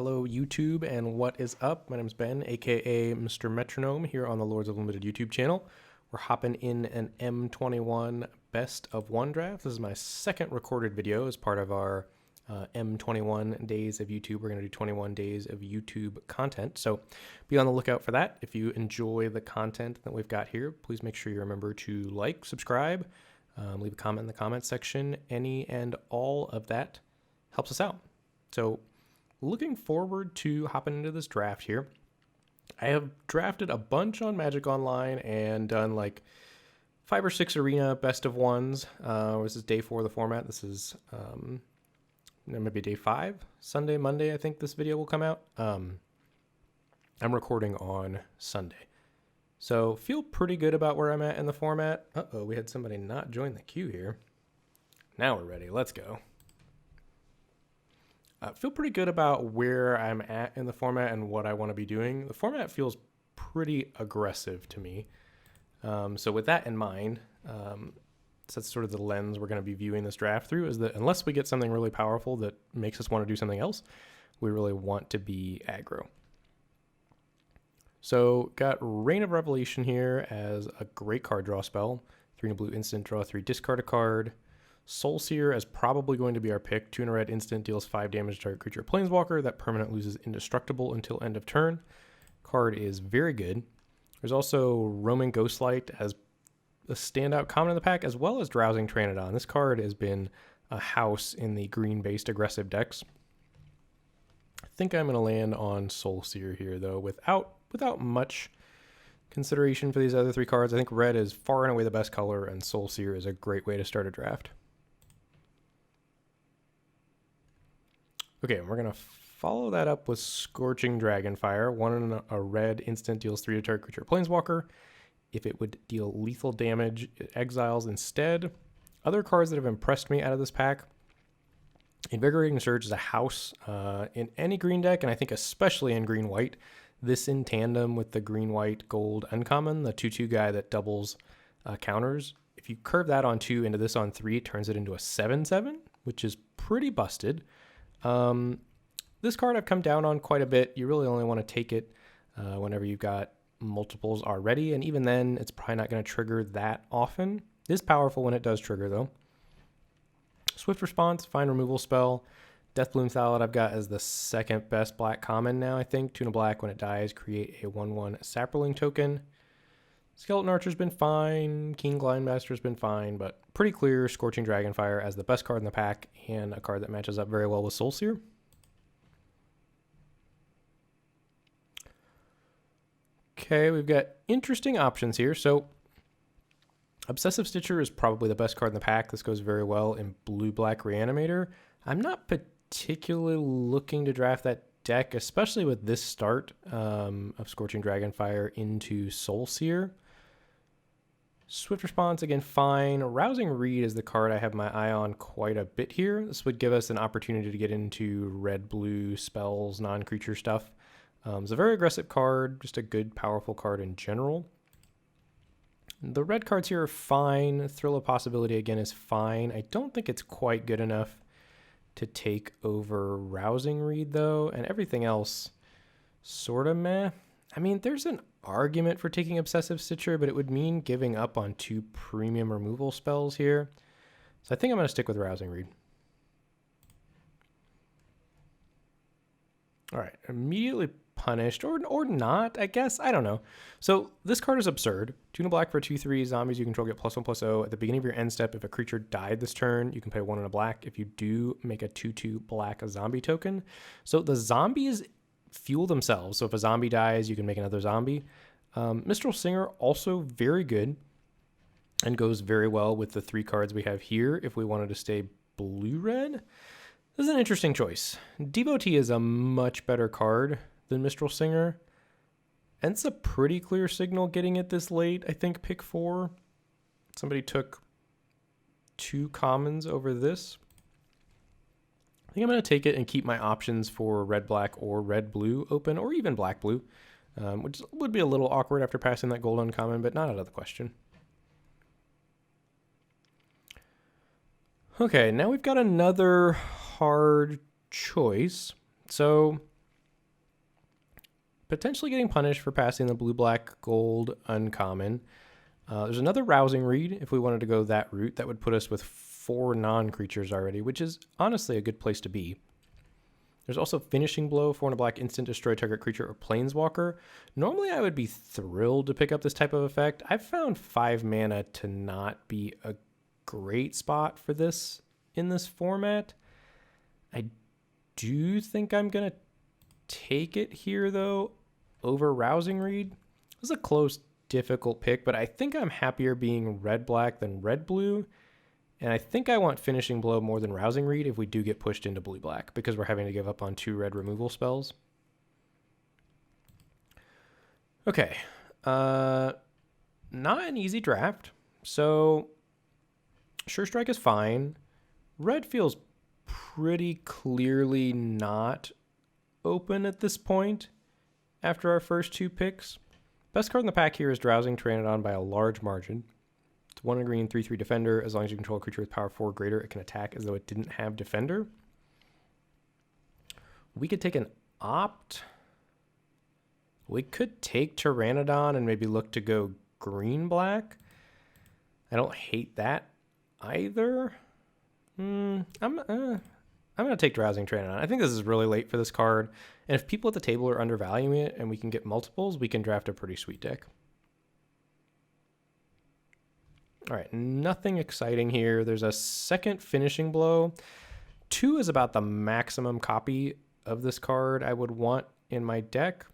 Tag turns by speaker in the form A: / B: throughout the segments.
A: Hello YouTube, and what is up? My name is Ben, aka MisterMetronome, here on the Lords of Limited YouTube channel. We're hopping in an M21 Best of 1 draft. This is my second recorded video as part of our M21 days of YouTube. We're going to do 21 days of YouTube content, so be on the lookout for that. If you enjoy the content that we've got here, please make sure you remember to like, subscribe, leave a comment in the comments section. Any and all of that helps us out. So looking forward to hopping into this draft here. I have drafted a bunch on Magic Online and done like 5 or 6 arena best of ones. This is day 4 of the format. This is maybe day 5, Sunday, Monday. I think this video will come out. I'm recording on Sunday, so feel pretty good about where I'm at in the format. We had somebody not join the queue here. Now we're ready. Let's go. Feel pretty good about where I'm at in the format and what I want to be doing. The format feels pretty aggressive to me. So with that in mind, so that's sort of the lens we're going to be viewing this draft through, is that unless we get something really powerful that makes us want to do something else, we really want to be aggro. So got Reign of Revelation here as a great card draw spell. 3 in a blue instant, draw 3, discard a card. Soulseer is probably going to be our pick. 2 in a red instant, deals 5 damage to target creature or planeswalker. That permanent loses indestructible until end of turn. Card is very good. There's also Roman Ghostlight as a standout common in the pack, as well as Drowsing Pteranodon. This card has been a house in the green-based aggressive decks. I think I'm going to land on Soulseer here, though, without much consideration for these other 3 cards. I think red is far and away the best color, and Soulseer is a great way to start a draft. Okay, we're going to follow that up with Scorching Dragonfire. 1 in a red instant, deals 3 to target creature planeswalker. If it would deal lethal damage, it exiles instead. Other cards that have impressed me out of this pack: Invigorating Surge is a house in any green deck, and I think especially in green-white. This in tandem with the green-white-gold uncommon, the 2/2 guy that doubles counters. If you curve that on 2 into this on 3, it turns it into a 7/7, which is pretty busted. This card I've come down on quite a bit. You really only want to take it whenever you've got multiples already, and even then it's probably not going to trigger that often. It is powerful when it does trigger, though. Swift Response, fine removal spell. Deathbloom Thallid I've got as the second best black common now, I think. 2 in a black, when it dies, create a 1/1 Saproling token. Skeleton Archer's been fine, King Glindmaster's been fine, but pretty clear Scorching Dragonfire as the best card in the pack and a card that matches up very well with Soulseer. Okay, we've got interesting options here. So Obsessive Stitcher is probably the best card in the pack. This goes very well in blue-black Reanimator. I'm not particularly looking to draft that deck, especially with this start of Scorching Dragonfire into Soulseer. Swift Response, again, fine. Rousing Reed is the card I have my eye on quite a bit here. This would give us an opportunity to get into red-blue spells, non-creature stuff. It's a very aggressive card, just a good, powerful card in general. The red cards here are fine. Thrill of Possibility, again, is fine. I don't think it's quite good enough to take over Rousing Reed, though, and everything else sort of meh. I mean, there's an argument for taking Obsessive Stitcher, but it would mean giving up on 2 premium removal spells here. So I think I'm going to stick with Rousing Reed. All right, immediately punished, or not, I guess. I don't know. So this card is absurd. 2 in a black for 2/3 zombies you control get +1/+0. At the beginning of your end step, if a creature died this turn, you can pay 1 in a black. If you do, make a 2/2 black zombie token. So the zombies fuel themselves. So if a zombie dies, you can make another zombie. Mistral Singer, also very good and goes very well with the 3 cards we have here if we wanted to stay blue-red. This is an interesting choice. Devotee is a much better card than Mistral Singer, and it's a pretty clear signal getting it this late. I think pick 4. Somebody took 2 commons over this. I think I'm going to take it and keep my options for red-black or red-blue open, or even black-blue, which would be a little awkward after passing that gold uncommon, but not out of the question. Okay, now we've got another hard choice. So potentially getting punished for passing the blue-black gold uncommon. There's another Rousing Reed if we wanted to go that route. That would put us with 4 non-creatures already, which is honestly a good place to be. There's also Finishing Blow, 4 and a black, instant destroy target creature or planeswalker. Normally I would be thrilled to pick up this type of effect. I've found 5 mana to not be a great spot for this in this format. I do think I'm going to take it here, though, over Rousing Reed. This is a close, difficult pick, but I think I'm happier being red-black than red-blue. And I think I want Finishing Blow more than Rousing Reed if we do get pushed into blue-black, because we're having to give up on 2 red removal spells. Okay. Not an easy draft. So, Sure Strike is fine. Red feels pretty clearly not open at this point after our first 2 picks. Best card in the pack here is Drowsing Pteranodon by a large margin. It's 1 green, 3/3 defender. As long as you control a creature with power 4 or greater, it can attack as though it didn't have defender. We could take an opt. We could take Pteranodon and maybe look to go green-black. I don't hate that either. I'm going to take Drowsing Pteranodon. I think this is really late for this card. And if people at the table are undervaluing it and we can get multiples, we can draft a pretty sweet deck. All right, nothing exciting here. There's a second Finishing Blow. 2 is about the maximum copy of this card I would want in my deck.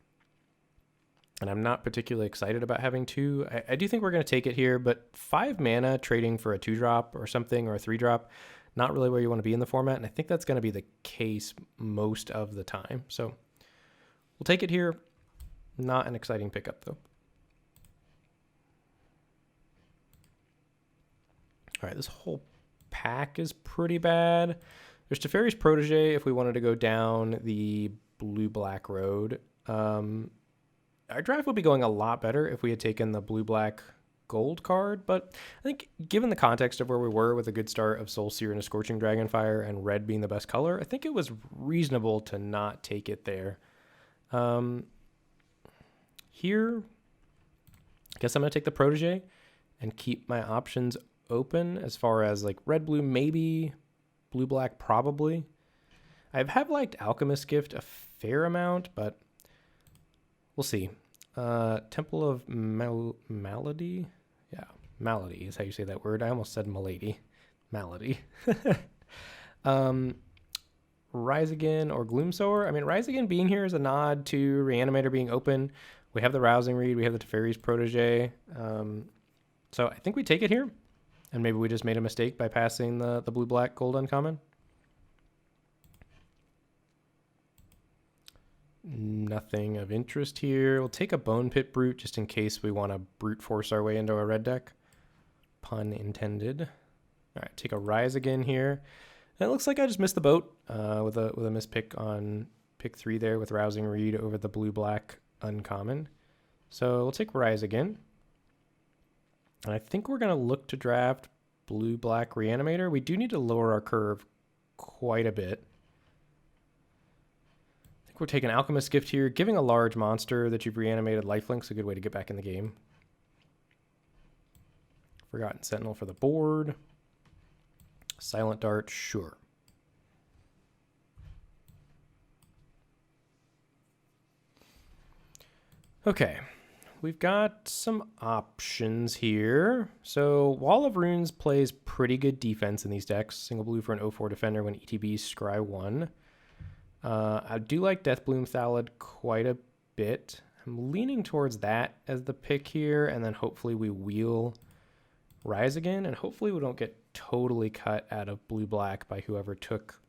A: And I'm not particularly excited about having 2. I do think we're going to take it here, but 5 mana trading for a 2-drop or something, or a 3-drop, not really where you want to be in the format. And I think that's going to be the case most of the time. So we'll take it here. Not an exciting pickup, though. All right, this whole pack is pretty bad. There's Teferi's Protege if we wanted to go down the blue-black road. Our draft would be going a lot better if we had taken the blue-black gold card, but I think given the context of where we were with a good start of Soulseer and a Scorching Dragonfire and red being the best color, I think it was reasonable to not take it there. Here, I guess I'm going to take the Protege and keep my options open as far as like red-blue maybe, blue-black probably. I have liked Alchemist Gift a fair amount, but we'll see. Temple of Malady? Yeah, Malady is how you say that word. I almost said Malady. Malady. Rise Again or Gloomsower. I mean, Rise Again being here is a nod to Reanimator being open. We have the Rousing Reed. We have the Teferi's Protege. So I think we take it here. And maybe we just made a mistake by passing the blue-black gold uncommon. Nothing of interest here. We'll take a Bone Pit Brute just in case we want to brute force our way into a red deck. Pun intended. All right, take a Rise Again here. And it looks like I just missed the boat with a mispick on pick 3 there with Rousing Reed over the blue-black uncommon. So we'll take Rise Again. And I think we're going to look to draft blue-black Reanimator. We do need to lower our curve quite a bit. I think we're taking Alchemist Gift here. Giving a large monster that you've reanimated lifelink's a good way to get back in the game. Forgotten Sentinel for the board. Silent Dart, sure. Okay. We've got some options here. So Wall of Runes plays pretty good defense in these decks. Single blue for an 0/4 defender when ETB scry 1. I do like Deathbloom Thallid quite a bit. I'm leaning towards that as the pick here, and then hopefully we wheel Rise Again, and hopefully we don't get totally cut out of blue-black by whoever took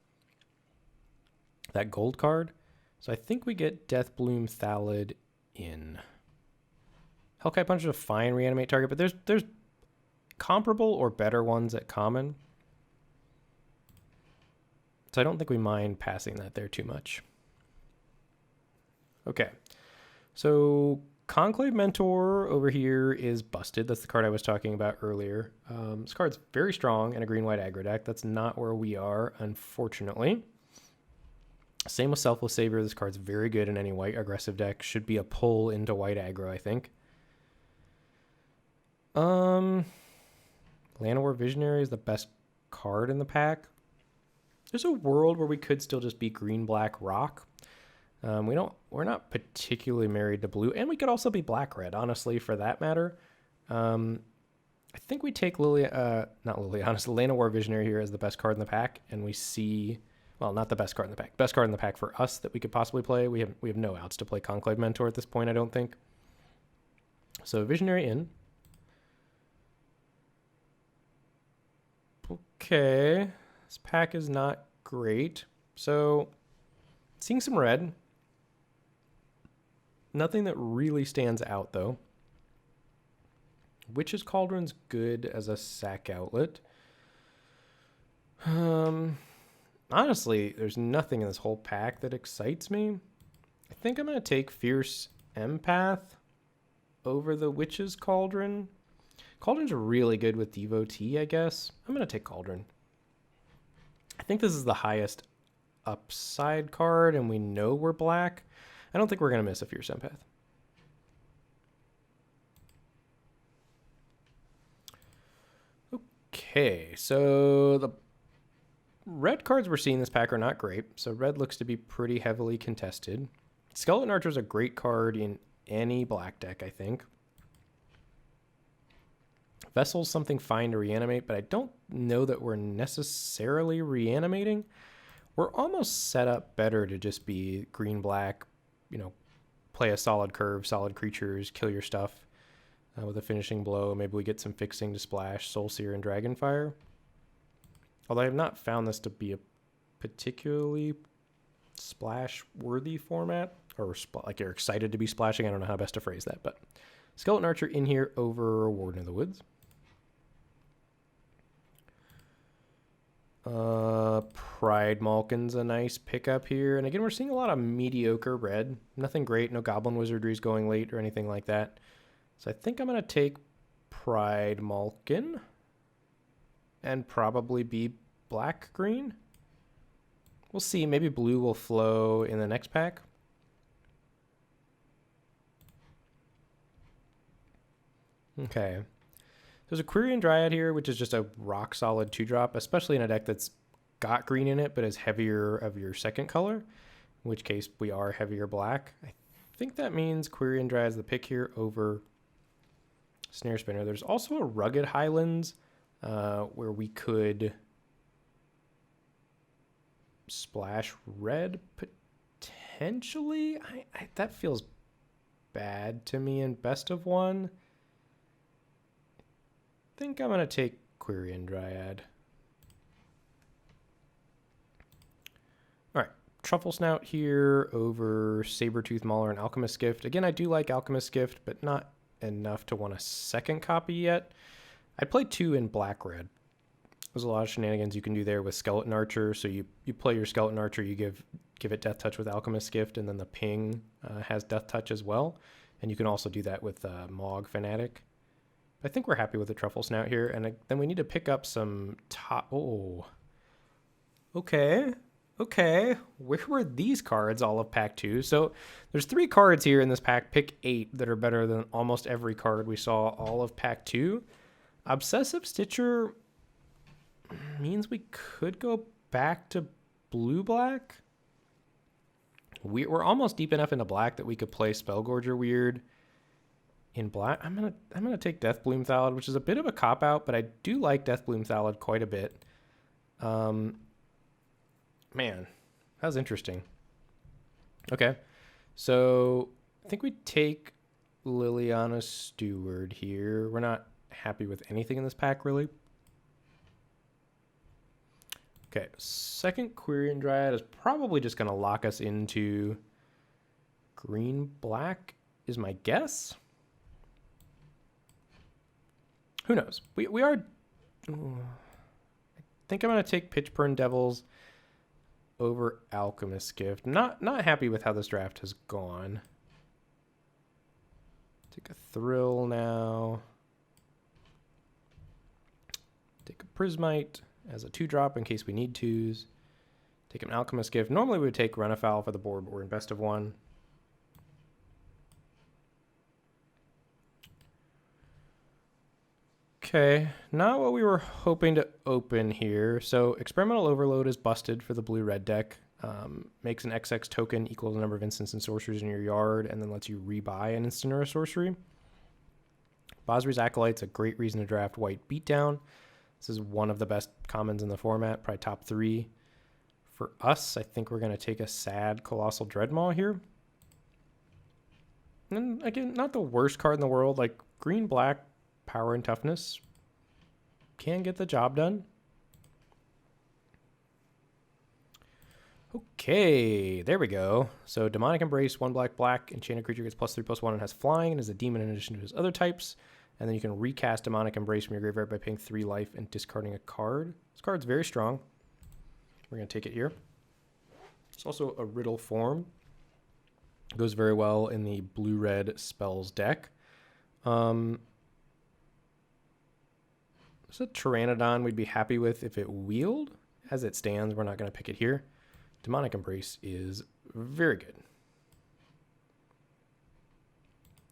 A: that gold card. So I think we get Deathbloom Thallid in. Hellkite Punch is a fine reanimate target, but there's comparable or better ones at common. So I don't think we mind passing that there too much. Okay. So Conclave Mentor over here is busted. That's the card I was talking about earlier. This card's very strong in a green-white aggro deck. That's not where we are, unfortunately. Same with Selfless Savior. This card's very good in any white aggressive deck. Should be a pull into white aggro, I think. Llanowar Visionary is the best card in the pack. There's a world where we could still just be green-black rock. We're not particularly married to blue, and we could also be black-red, honestly, for that matter. I think we take Llanowar Visionary here as the best card in the pack, and we see, well, not the best card in the pack, best card in the pack for us that we could possibly play. We have no outs to play Conclave Mentor at this point, I don't think. So Visionary in. Okay, this pack is not great. So seeing some red. Nothing that really stands out though. Witch's Cauldron's good as a sack outlet. Honestly, there's nothing in this whole pack that excites me. I think I'm going to take Fierce Empath over the Witch's Cauldron. Cauldron's really good with Devotee, I guess. I'm going to take Cauldron. I think this is the highest upside card, and we know we're black. I don't think we're going to miss a Fierce Empath. Okay, so the red cards we're seeing in this pack are not great. So red looks to be pretty heavily contested. Skeleton Archer is a great card in any black deck, I think. Vessel's something fine to reanimate, but I don't know that we're necessarily reanimating. We're almost set up better to just be green-black, you know, play a solid curve, solid creatures, kill your stuff with a finishing blow. Maybe we get some fixing to splash Soulseer and Dragonfire. Although I have not found this to be a particularly splash-worthy format, or like you're excited to be splashing. I don't know how best to phrase that, but Skeleton Archer in here over Warden of the Woods. Pride Malkin's a nice pickup here. And again, we're seeing a lot of mediocre red. Nothing great. No Goblin Wizardries going late or anything like that. So I think I'm going to take Pride Malkin and probably be black-green. We'll see. Maybe blue will flow in the next pack. Okay. There's a Quirion Dryad here, which is just a rock-solid 2-drop, especially in a deck that's got green in it, but is heavier of your second color, in which case we are heavier black. I think that means Quirion Dryad is the pick here over Snare Spinner. There's also a Rugged Highlands where we could splash red, potentially. That feels bad to me in best of one. I think I'm going to take Quirion Dryad. All right, Truffle Snout here over Sabertooth Mauler and Alchemist Gift. Again, I do like Alchemist Gift, but not enough to want a second copy yet. I'd play 2 in black-red. There's a lot of shenanigans you can do there with Skeleton Archer. So you play your Skeleton Archer, you give it Death Touch with Alchemist Gift, and then the ping has Death Touch as well. And you can also do that with Mog Fanatic. I think we're happy with the Truffle Snout here, and then we need to pick up some top... Oh. Okay. Where were these cards all of pack 2? So there's 3 cards here in this pack, pick 8, that are better than almost every card we saw all of pack 2. Obsessive Stitcher means we could go back to blue-black. We're almost deep enough into black that we could play Spellgorger Weird in black. I'm gonna take Deathbloom Thallid, which is a bit of a cop-out, but I do like Deathbloom Thallid quite a bit. Man, that was interesting. Okay, so I think we take Liliana Steward here. We're not happy with anything in this pack, really. Okay, second Quirion Dryad is probably just going to lock us into green-black is my guess. Who knows? We are... I think I'm going to take Pitchburn Devils over Alchemist Gift. Not happy with how this draft has gone. Take a Thrill now. Take a Prismite as a 2-drop in case we need 2s. Take an Alchemist Gift. Normally we would take Run Afoul for the board, but we're in best of one. Okay, not what we were hoping to open here. So Experimental Overload is busted for the blue-red deck. Makes an XX token equal to the number of instants and sorceries in your yard, and then lets you rebuy an instant or a sorcery. Basri's Acolyte's a great reason to draft white beatdown. This is one of the best commons in the format, probably top 3. For us, I think we're going to take a sad Colossal Dreadmaw here. And again, not the worst card in the world. Like green-black, power and toughness can get the job done. Okay, there we go. So Demonic Embrace, 1 black, enchanted creature gets +3/+1 and has flying and is a demon in addition to his other types. And then you can recast Demonic Embrace from your graveyard by paying 3 life and discarding a card. This card's very strong. We're going to take it here. It's also a Riddle form. It goes very well in the blue-red spells deck. It's a Pteranodon we'd be happy with if it wheeled. As it stands, we're not going to pick it here. Demonic Embrace is very good.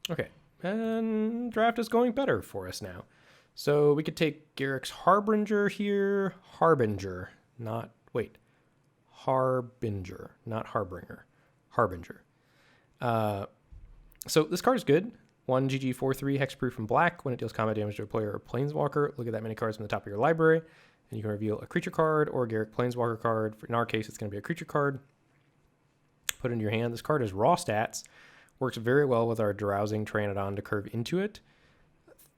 A: Okay, and draft is going better for us now. So we could take Garrick's Harbinger here. Harbinger, not Harbinger. Harbinger. So this card is good. 1 GG 4/3 hexproof in black. When it deals combat damage to a player or planeswalker, look at that many cards from the top of your library, and you can reveal a creature card or a Garrick Planeswalker card. In our case, it's going to be a creature card. Put it in your hand. This card is raw stats. Works very well with our Drowsing Pteranodon to curve into it.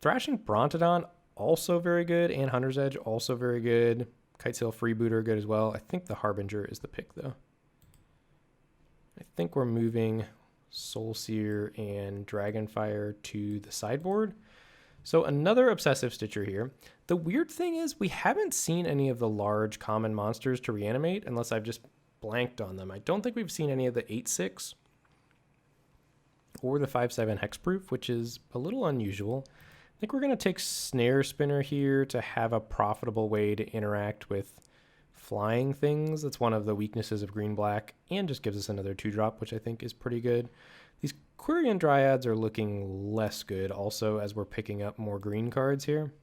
A: Thrashing Brontodon, also very good, and Hunter's Edge, also very good. Kitesail Freebooter, good as well. I think the Harbinger is the pick, though. I think we're moving Soulseer and Dragonfire to the sideboard. So another Obsessive Stitcher here. The weird thing is we haven't seen any of the large common monsters to reanimate unless I've just blanked on them. I don't think we've seen any of the 8/6 or the 5/7 hexproof, which is a little unusual. I think we're going to take Snare Spinner here to have a profitable way to interact with flying things. That's one of the weaknesses of green-black, and just gives us another 2-drop, which I think is pretty good. These Quirion Dryads are looking less good also as we're picking up more green cards here.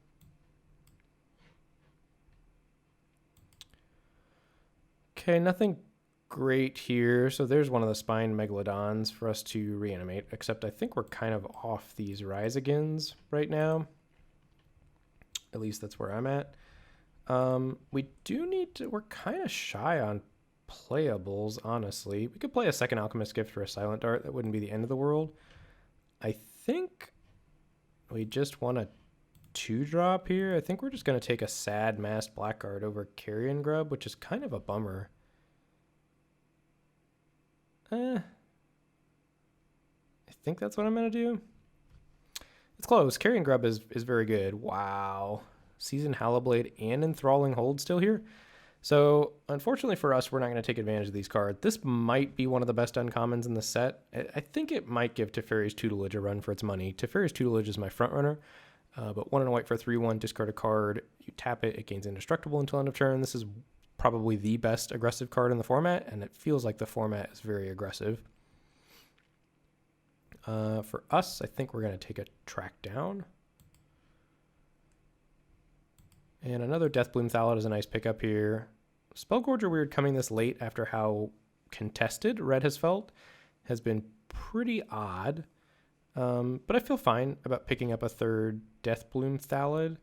A: Okay, nothing great here. So there's one of the Spine Megalodons for us to reanimate, except I think we're kind of off these Rise Agains right now. At least that's where I'm at. We do need to, we're kind of shy on playables, honestly. We could play a second Alchemist Gift for a Silent Dart. That wouldn't be the end of the world. I think we just want a 2-drop here. I think we're just going to take a sad Masked Blackguard over Carrion Grub, which is kind of a bummer. I think that's what I'm going to do. It's close. Carrion Grub is very good. Wow. Seasoned Hallowblade and Enthralling Hold still here. So unfortunately for us, we're not going to take advantage of these cards. This might be one of the best uncommons in the set. I think it might give Teferi's Tutelage a run for its money. Teferi's Tutelage is my front runner, but 1 and a white for 3/1, discard a card. You tap it, it gains indestructible until end of turn. This is probably the best aggressive card in the format, and it feels like the format is very aggressive. For us, I think we're going to take a Track Down. And another Deathbloom Thallid is a nice pickup here. Spellgorger Weird coming this late after how contested Red has felt has been pretty odd. But I feel fine about picking up a third Deathbloom Thallid.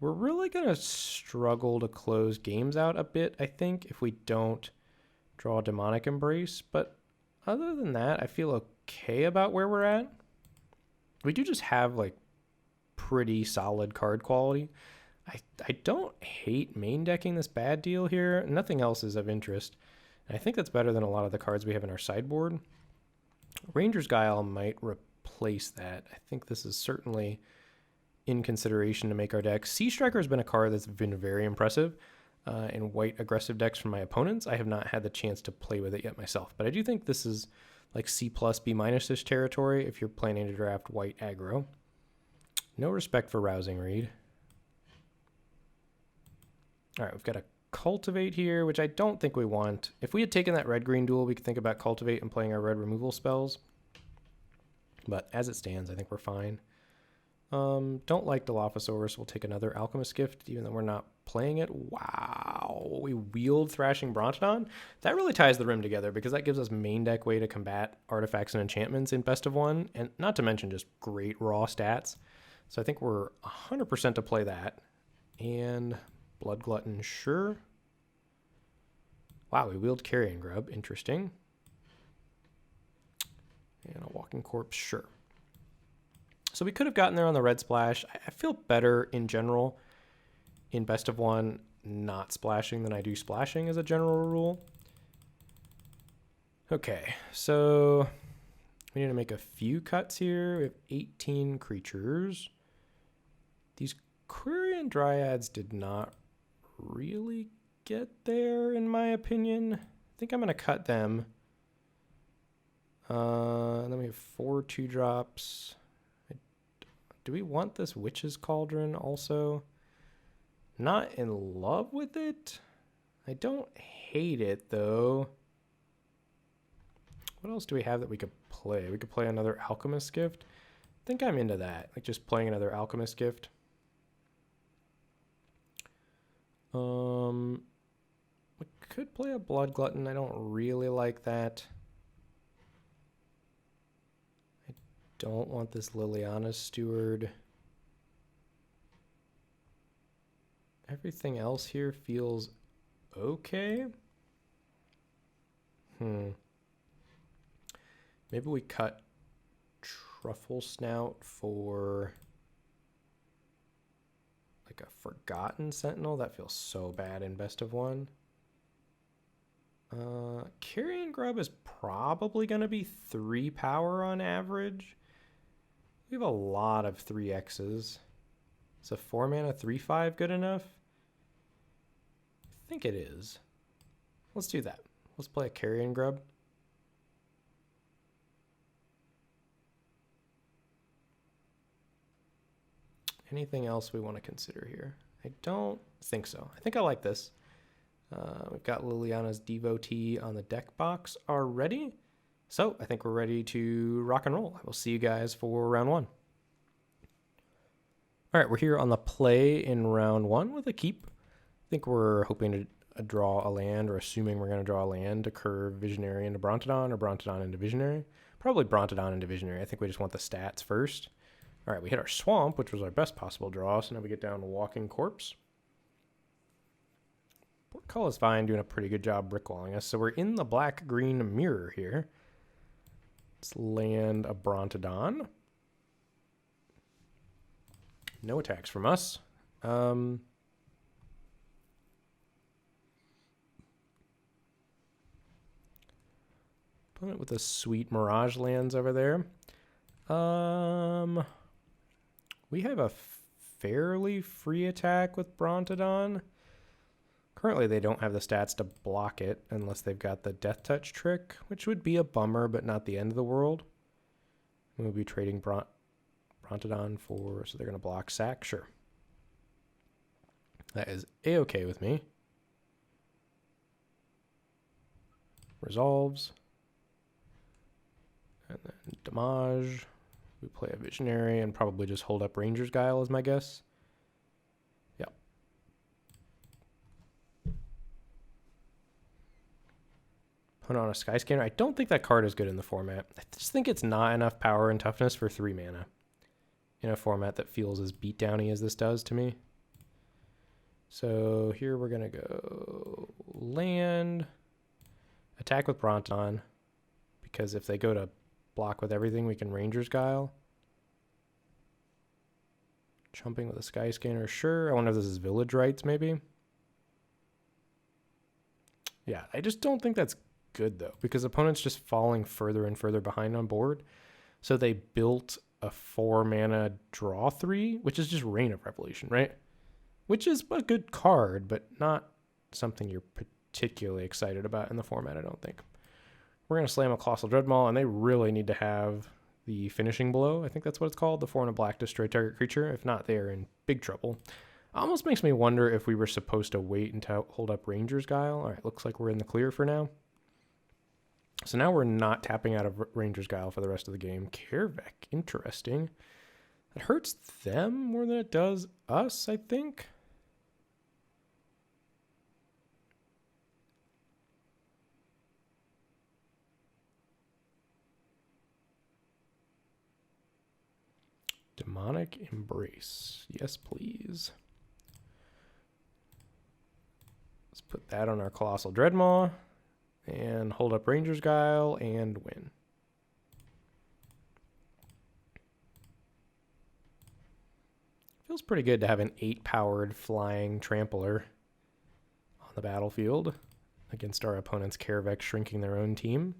A: We're really going to struggle to close games out a bit, I think, if we don't draw Demonic Embrace. But other than that, I feel okay about where we're at. We do just have like pretty solid card quality. I don't hate main decking this bad deal here. Nothing else is of interest. And I think that's better than a lot of the cards we have in our sideboard. Ranger's Guile might replace that. I think this is certainly in consideration to make our deck. Sea Striker has been a card that's been very impressive in white aggressive decks from my opponents. I have not had the chance to play with it yet myself, but I do think this is like C+, B-ish territory if you're planning to draft white aggro. No respect for Rousing Read. All right, we've got a cultivate here, which I don't think we want. If we had taken that red-green duel, we could think about cultivate and playing our red removal spells. But as it stands, I think we're fine. Don't like Dilophosaurus. We'll take another Alchemist Gift, even though we're not playing it. Wow. We wield Thrashing Brontodon. That really ties the Rim together because that gives us main deck way to combat artifacts and enchantments in Best of One, and not to mention just great raw stats. So I think we're 100% to play that. And Blood Glutton, sure. Wow, we wield Carrion Grub. Interesting. And a Walking Corpse, sure. So we could have gotten there on the red splash. I feel better in general in Best of One not splashing than I do splashing as a general rule. Okay, so we need to make a few cuts here. We have 18 creatures. These Quirion Dryads did not really get there, in my opinion. I think I'm going to cut them. And then we have 4 2-drops. Do we want this Witch's Cauldron also? Not in love with it. I don't hate it, though. What else do we have that we could play? We could play another Alchemist Gift. I think I'm into that. Like just playing another Alchemist Gift. We could play a Blood Glutton. I don't really like that. I don't want this Liliana's Steward. Everything else here feels okay. Maybe we cut Truffle Snout for like a Forgotten Sentinel. That feels so bad in Best of One. Carrion Grub is probably going to be 3 power on average. We have a lot of 3Xs. Is a 4 mana 3/5 good enough? I think it is. Let's do that. Let's play a Carrion Grub. Anything else we want to consider here? I don't think so. I think I like this. We've got Liliana's Devotee on the deck box already. So I think we're ready to rock and roll. I will see you guys for round 1. All right, we're here on the play in round 1 with a keep. I think we're hoping to draw a land, or assuming we're going to draw a land to curve Visionary into Brontodon or Brontodon into Visionary. Probably Brontodon into Visionary. I think we just want the stats first. All right, we hit our Swamp, which was our best possible draw, so now we get down to Walking Corpse. Portcullis Vine doing a pretty good job brickwalling us, so we're in the black-green mirror here. Let's land a Brontodon. No attacks from us. Opponent with a sweet Mirage lands over there. We have a fairly free attack with Brontodon. Currently, they don't have the stats to block it unless they've got the Death Touch trick, which would be a bummer, but not the end of the world. We'll be trading Brontodon for, so they're going to block sack. Sure. That is A-okay with me. Resolves. And then Damage. We play a Visionary and probably just hold up Ranger's Guile is my guess. Yep. Put on a Skyscanner. I don't think that card is good in the format. I just think it's not enough power and toughness for 3 mana in a format that feels as beatdowny as this does to me. So here we're going to go land, attack with Brontodon, because if they go to block with everything, we can Ranger's Guile. Chumping with a Skyscanner, sure. I wonder if this is Village Rites, maybe. Yeah, I just don't think that's good, though, because opponents just falling further and further behind on board. So they built a 4-mana draw 3, which is just Reign of Revolution, right? Which is a good card, but not something you're particularly excited about in the format, I don't think. We're going to slam a Colossal Dreadmaw, and they really need to have the finishing blow. I think that's what it's called, the 4 and a black destroy target creature. If not, they are in big trouble. Almost makes me wonder if we were supposed to wait until hold up Ranger's Guile. All right, looks like we're in the clear for now. So now we're not tapping out of Ranger's Guile for the rest of the game. Kervek, interesting. It hurts them more than it does us, I think. Demonic Embrace. Yes, please. Let's put that on our Colossal Dreadmaw and hold up Ranger's Guile and win. Feels pretty good to have an 8-powered flying trampler on the battlefield against our opponent's Kervek shrinking their own team.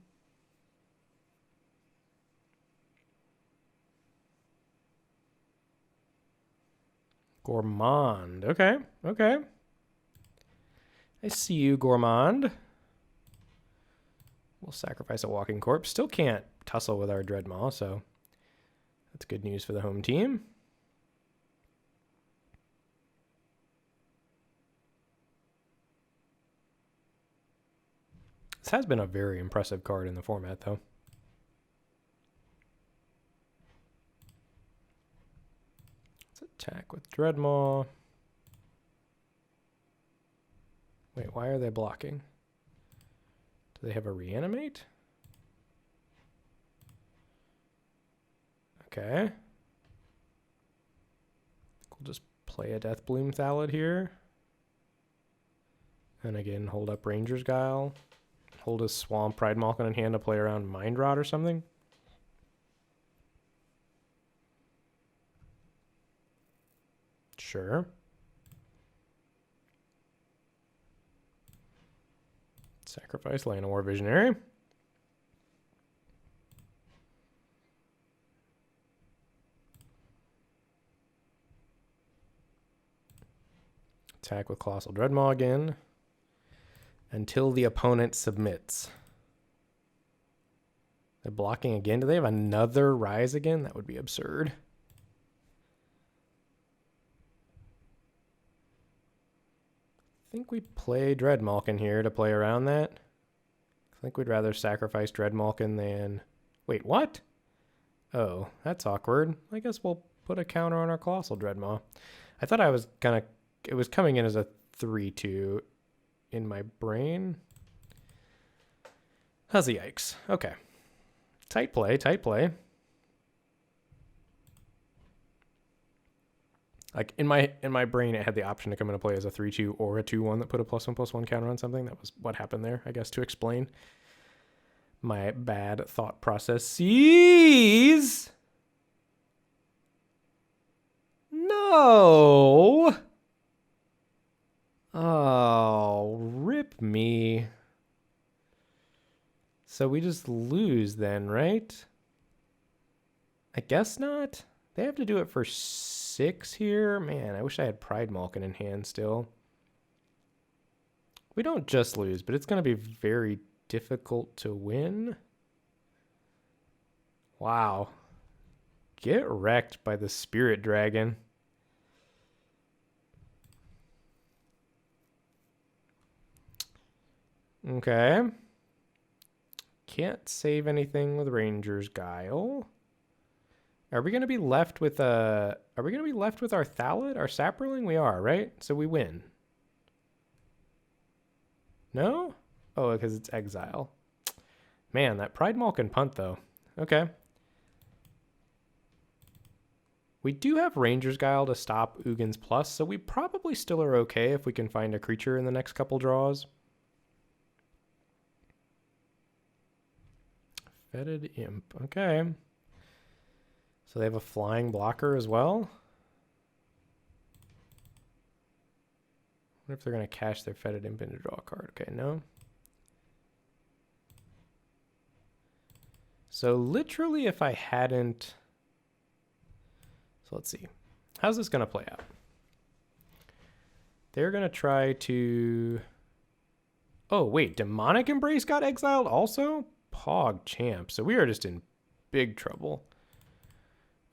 A: Gourmand. Okay, okay. I see you, Gourmand. We'll sacrifice a walking corpse. Still can't tussle with our Dreadmaw, so that's good news for the home team. This has been a very impressive card in the format, though. Let's attack with Dreadmaw. Wait, why are they blocking? Do they have a reanimate? Okay. We'll just play a Deathbloom Thallid here. And again, hold up Ranger's Guile. Hold his Swamp Pride Malkin in hand to play around Mind Rot or something. Sure. Sacrifice Llanowar Visionary. Attack with Colossal Dreadmaw again. Until the opponent submits. They're blocking again. Do they have another Rise again? That would be absurd. I think we play Dreadmalkin here to play around that. I think we'd rather sacrifice Dreadmalkin than... Wait, what? Oh, that's awkward. I guess we'll put a counter on our Colossal Dreadmaw. I thought I was gonna... It was coming in as a 3-2 in my brain. How's the yikes? Okay. Tight play, tight play. Like in my brain, it had the option to come into play as a 3-2 or a 2-1 that put a +1/+1 counter on something. That was what happened there, I guess, to explain my bad thought processes. No. Oh, rip me. So we just lose then, right? I guess not. They have to do it for 6 here. Man, I wish I had Pride Malkin in hand still. We don't just lose, but it's going to be very difficult to win. Wow. Get wrecked by the Spirit Dragon. Okay. Can't save anything with Ranger's Guile. Are we going to be left with our Thallid, our Saproling? We are, right? So we win. No? Oh, because it's exile. Man, that Pride Malkin punt though. Okay. We do have Ranger's Guile to stop Ugin's Plus, so we probably still are okay if we can find a creature in the next couple draws. Fetid Imp. Okay. So they have a flying blocker as well. I wonder if they're going to cash their Fetid Imp in to draw a card. Okay, no. So literally if I hadn't... So let's see. How's this going to play out? They're going to try to... Oh, wait. Demonic Embrace got exiled also? Pog champ. So we are just in big trouble.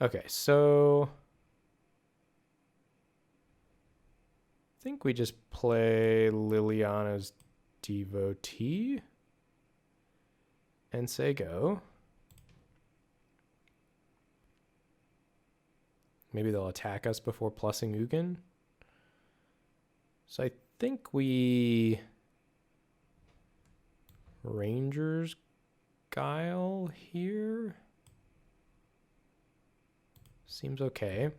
A: Okay, so... think we just play Liliana's Devotee and say go. Maybe they'll attack us before plussing Ugin. So I think we Ranger's Guile here. Seems okay.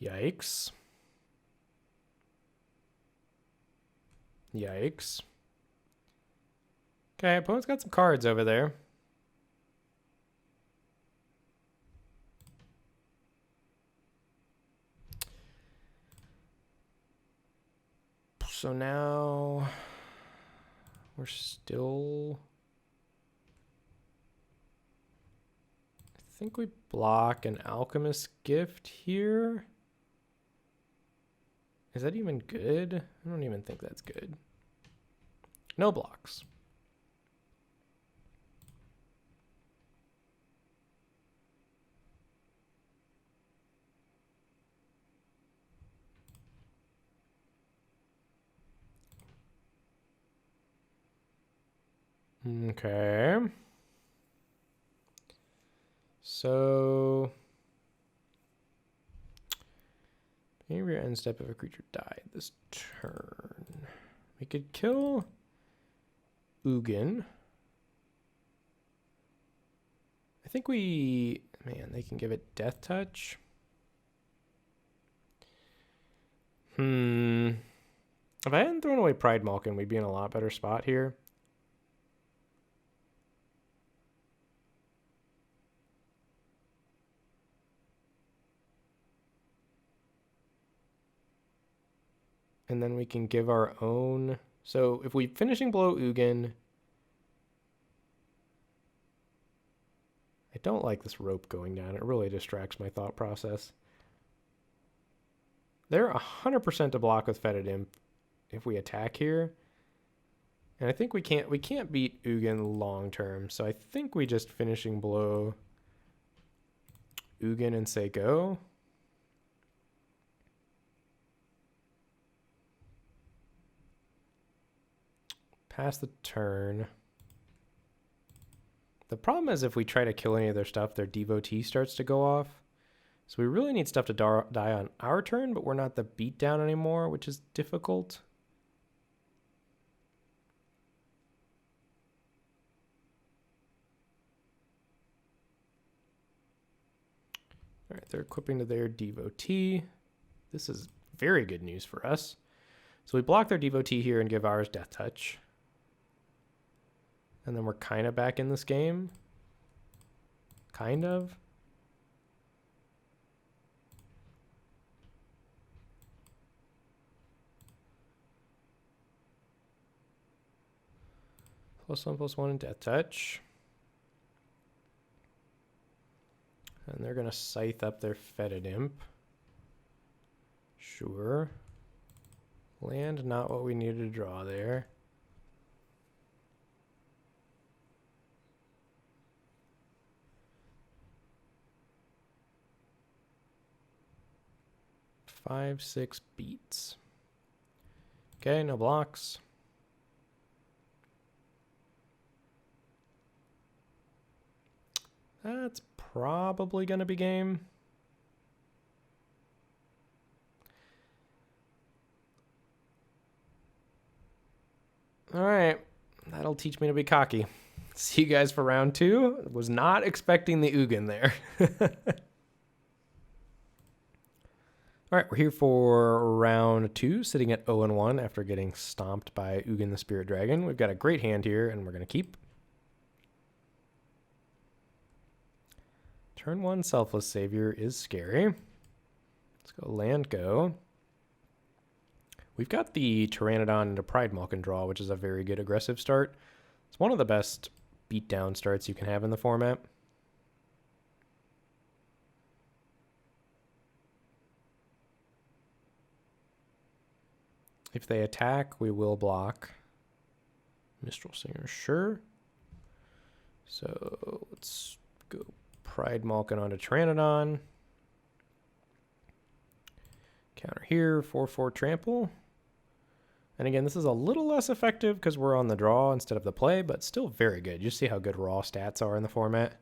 A: Yikes. Yikes. Okay, opponent's got some cards over there. So now we're still... I think we block an Alchemist Gift here. Is that even good? I don't even think that's good. No blocks. Okay. So maybe end step if a creature died this turn. We could kill Ugin. I think we... Man, they can give it Death Touch. If I hadn't thrown away Pride Malkin, we'd be in a lot better spot here. And then we can give our own... So if we finishing blow Ugin... I don't like this rope going down. It really distracts my thought process. They're 100% to block with Fetid Imp if we attack here. And I think we can't beat Ugin long term. So I think we just finishing blow Ugin and say go. Pass the turn. The problem is if we try to kill any of their stuff, their Devotee starts to go off. So we really need stuff to die on our turn, but we're not the beatdown anymore, which is difficult. All right, they're equipping to their Devotee. This is very good news for us. So we block their Devotee here and give ours Death Touch. And then we're kind of back in this game. Kind of. +1/+1 and Death Touch. And they're going to scythe up their Fetid Imp. Sure. Land, not what we needed to draw there. Five, 6 beats. Okay, no blocks. That's probably going to be game. All right, that'll teach me to be cocky. See you guys for round 2. Was not expecting the Ugin there. All right, we're here for round 2, sitting at 0-1 after getting stomped by Ugin the Spirit Dragon. We've got a great hand here, and we're going to keep. Turn 1 Selfless Savior is scary. Let's go land go. We've got the Pteranodon into Pride Malkin draw, which is a very good aggressive start. It's one of the best beatdown starts you can have in the format. If they attack, we will block. Mistral Singer, sure. So let's go Pride Malkin onto Pteranodon. Counter here, 4/4 trample. And again, this is a little less effective because we're on the draw instead of the play, but still very good. You see how good raw stats are in the format.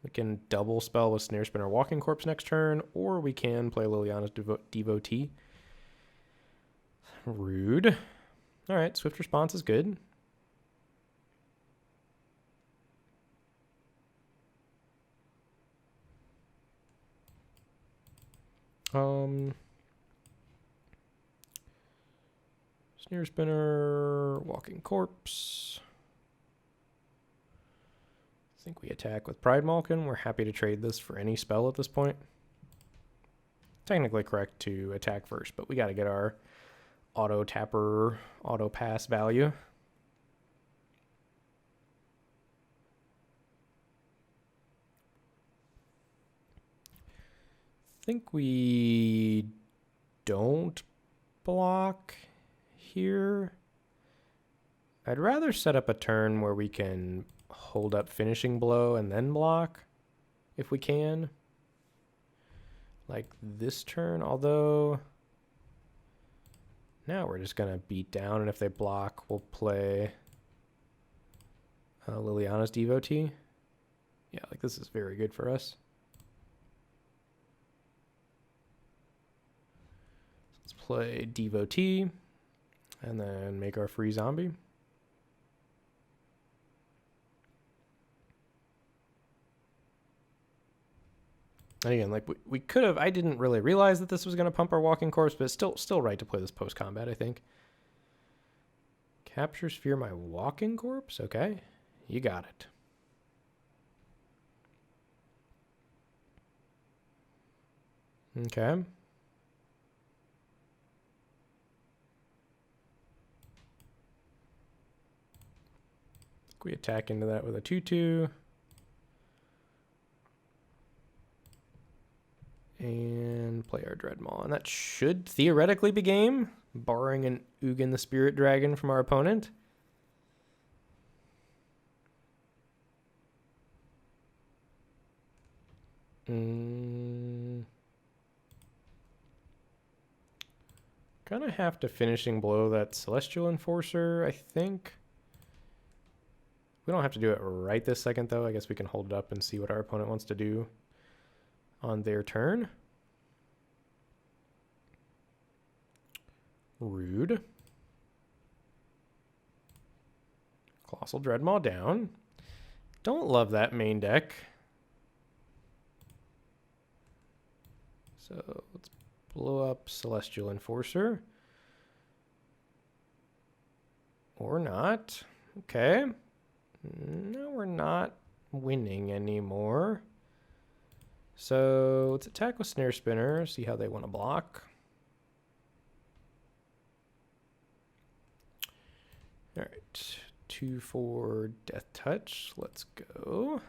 A: We can double spell with Snare Spinner Walking Corpse next turn, or we can play Liliana's Devotee. Rude. All right, Swift Response is good. Snare Spinner, Walking Corpse. I think we attack with Pride Malkin. We're happy to trade this for any spell at this point. Technically correct to attack first, but we got to get our auto tapper, auto pass value. I think we don't block here. I'd rather set up a turn where we can hold up Finishing Blow and then block if we can. Like this turn, although now we're just going to beat down, and if they block, we'll play Liliana's Devotee. Yeah, like this is very good for us. Let's play Devotee and then make our free zombie. And again, like we could have, I didn't really realize that this was going to pump our Walking Corpse, but it's still right to play this post-combat, I think. Capture Sphere my Walking Corpse? Okay, you got it. Okay. We attack into that with a 2/2. And play our Dreadmaw. And that should theoretically be game, barring an Ugin the Spirit Dragon from our opponent. Kind of have to Finishing Blow that Celestial Enforcer, I think. We don't have to do it right this second, though. I guess we can hold it up and see what our opponent wants to do on their turn. Rude. Colossal Dreadmaw down. Don't love that main deck. So let's blow up Celestial Enforcer. Or not. Okay. No, we're not winning anymore. So let's attack with Snare Spinner, see how they want to block. All right, 2/4 Death Touch. Let's go.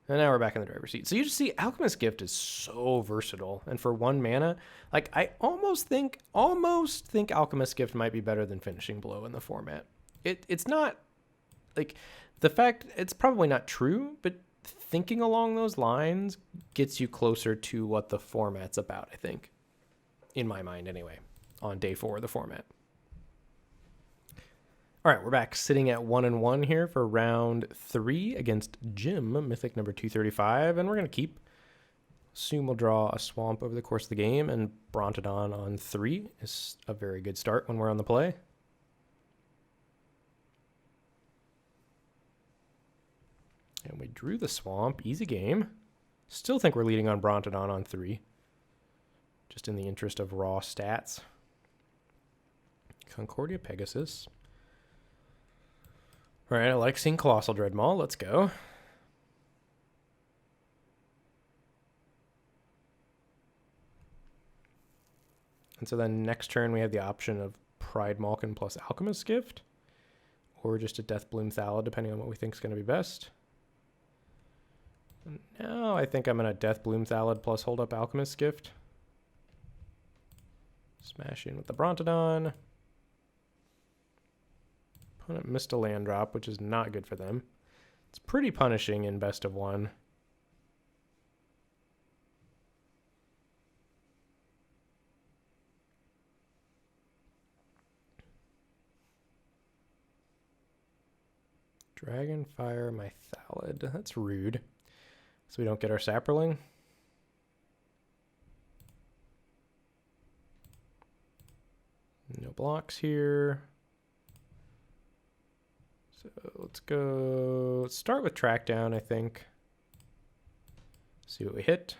A: And now we're back in the driver's seat. So you just see Alchemist Gift is so versatile. And for 1 mana, like I almost think Alchemist Gift might be better than Finishing Blow in the format. It's not, like, the fact, it's probably not true, but thinking along those lines gets you closer to what the format's about, I think. In my mind, anyway, on day 4 of the format. All right, we're back sitting at 1-1 here for round 3 against Jim, Mythic number 235, and we're going to keep. Assume we'll draw a Swamp over the course of the game, and Brontodon on 3 is a very good start when we're on the play. And we drew the Swamp. Easy game. Still think we're leading on Brontodon on 3. Just in the interest of raw stats. Concordia Pegasus. All right, I like seeing Colossal Dreadmaw. Let's go. And so then next turn we have the option of Pride Malkin plus Alchemist Gift. Or just a Deathbloom Thallid, depending on what we think is going to be best. Now I think I'm going to Deathbloom Thallid plus hold up Alchemist Gift. Smash in with the Brontodon. Opponent missed a land drop, which is not good for them. It's pretty punishing in best of one. Dragonfire my Thallid. That's rude. So we don't get our Sapperling. No blocks here. So let's start with track down, I think. See what we hit.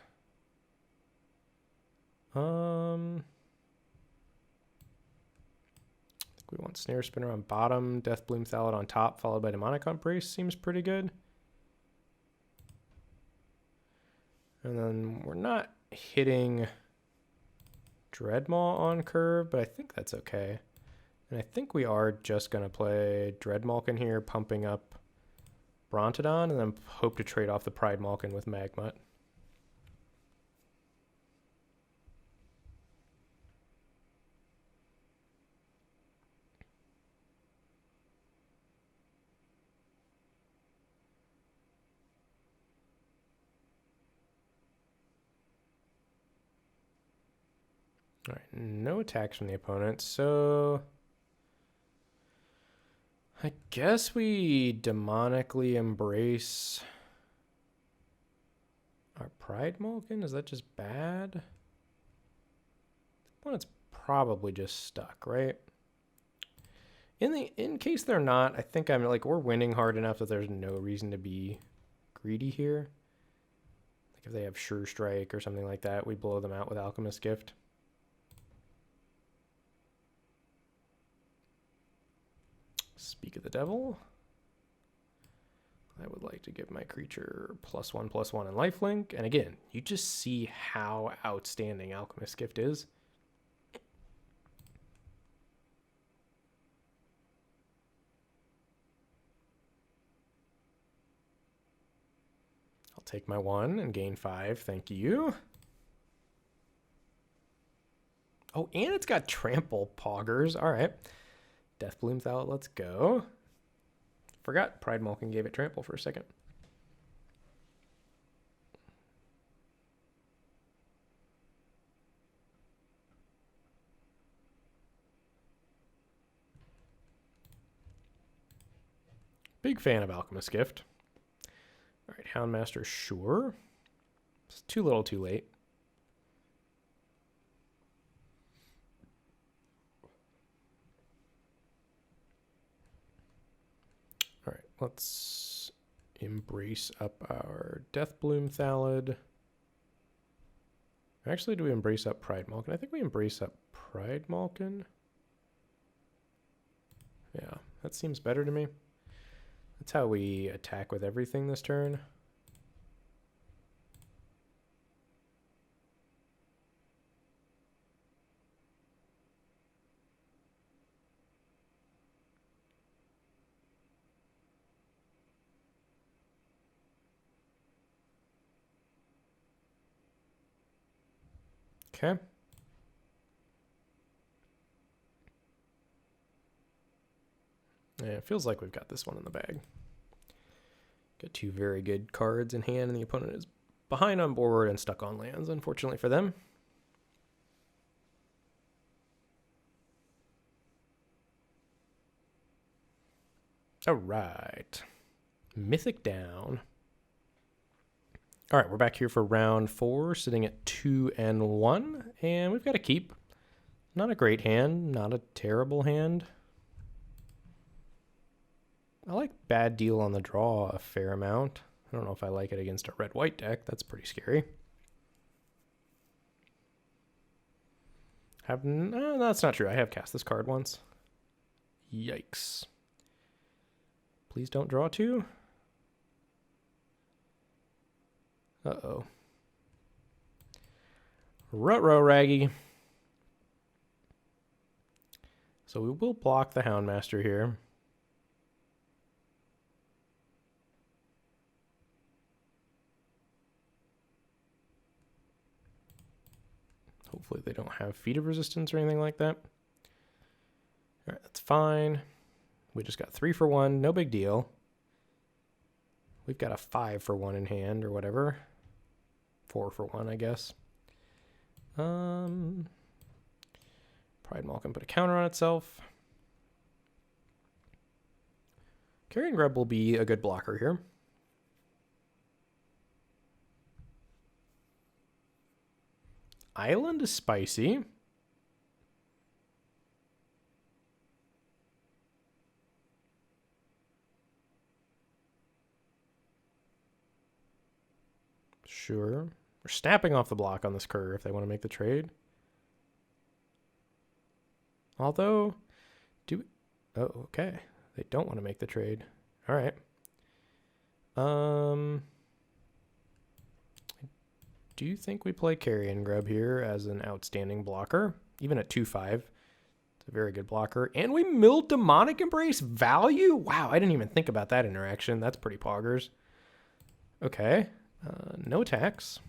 A: We want Snare Spinner on bottom, Deathbloom Thallid on top, followed by Demonic Embrace. Seems pretty good. And then we're not hitting Dreadmaw on curve, but I think that's okay. And I think we are just going to play Dreadmalkin here, pumping up Brontodon, and then hope to trade off the Pride Malkin with Magmut. All right, no attacks from the opponent, so I guess we demonically embrace our Pride Malkin. Is that just bad? The opponent's probably just stuck, right? In case they're not, I think I'm like, we're winning hard enough that there's no reason to be greedy here. Like if they have Sure Strike or something like that, we blow them out with Alchemist Gift. Speak of the Devil. I would like to give my creature +1/+1 and lifelink. And again, you just see how outstanding Alchemist Gift is. I'll take my 1 and gain 5. Thank you. Oh, and it's got Trample Poggers. All right. Deathbloom Thallid, let's go. Forgot Pride Malkin gave it Trample for a second. Big fan of Alchemist Gift. All right, Houndmaster, sure. It's too little too late. All right, let's embrace up our Deathbloom Thallid. Actually, do we embrace up Pride Malkin? I think we embrace up Pride Malkin. Yeah, that seems better to me. That's how we attack with everything this turn. Okay. Yeah, it feels like we've got this one in the bag. Got 2 very good cards in hand, and the opponent is behind on board and stuck on lands, unfortunately for them. All right. Mythic down. All right, we're back here for round 4, sitting at 2-1, and we've got a keep. Not a great hand, not a terrible hand. I like bad deal on the draw a fair amount. I don't know if I like it against a red-white deck. That's pretty scary. No, that's not true. I have cast this card once. Yikes. Please don't draw 2. Uh-oh. Ruh-roh, Raggy. So we will block the Houndmaster here. Hopefully they don't have feat of resistance or anything like that. All right, that's fine. We just got 3 for 1, no big deal. We've got a 5 for 1 in hand or whatever. 4 for 1, I guess. Pride Maul can put a counter on itself. Carrion Grub will be a good blocker here. Island is spicy. Sure. We're snapping off the block on this curve if they want to make the trade. Although, oh, okay. They don't want to make the trade. All right. I do think we play Carrion Grub here as an outstanding blocker, even at 2-5. It's a very good blocker. And we milled Demonic Embrace value? Wow, I didn't even think about that interaction. That's pretty poggers. Okay. No attacks.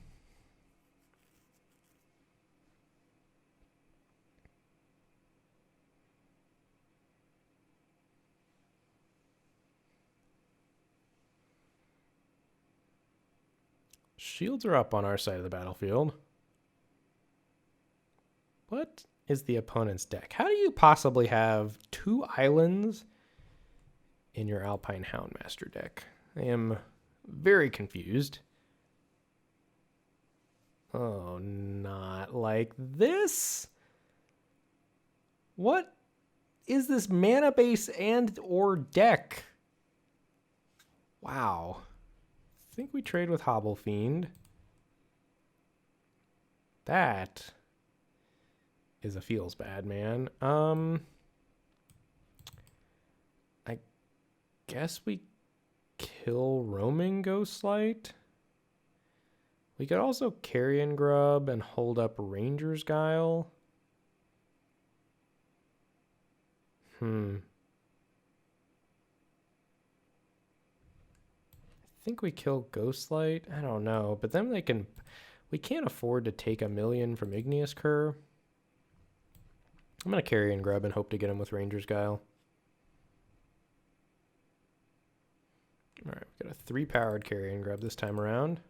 A: Shields are up on our side of the battlefield. What is the opponent's deck? How do you possibly have 2 islands in your Alpine Houndmaster deck? I am very confused. Oh, not like this. What is this mana base and or deck? Wow. I think we trade with Hobble Fiend. That is a feels bad, man. I guess we kill Roaming Ghostlight. We could also Carrion Grub and hold up Ranger's Guile. I think we kill Ghostlight. I don't know. But then we can't afford to take 1,000,000 from Igneous Cur. I'm going to Carrion Grub and hope to get him with Ranger's Guile. All right, we've got a 3-powered Carrion Grub this time around.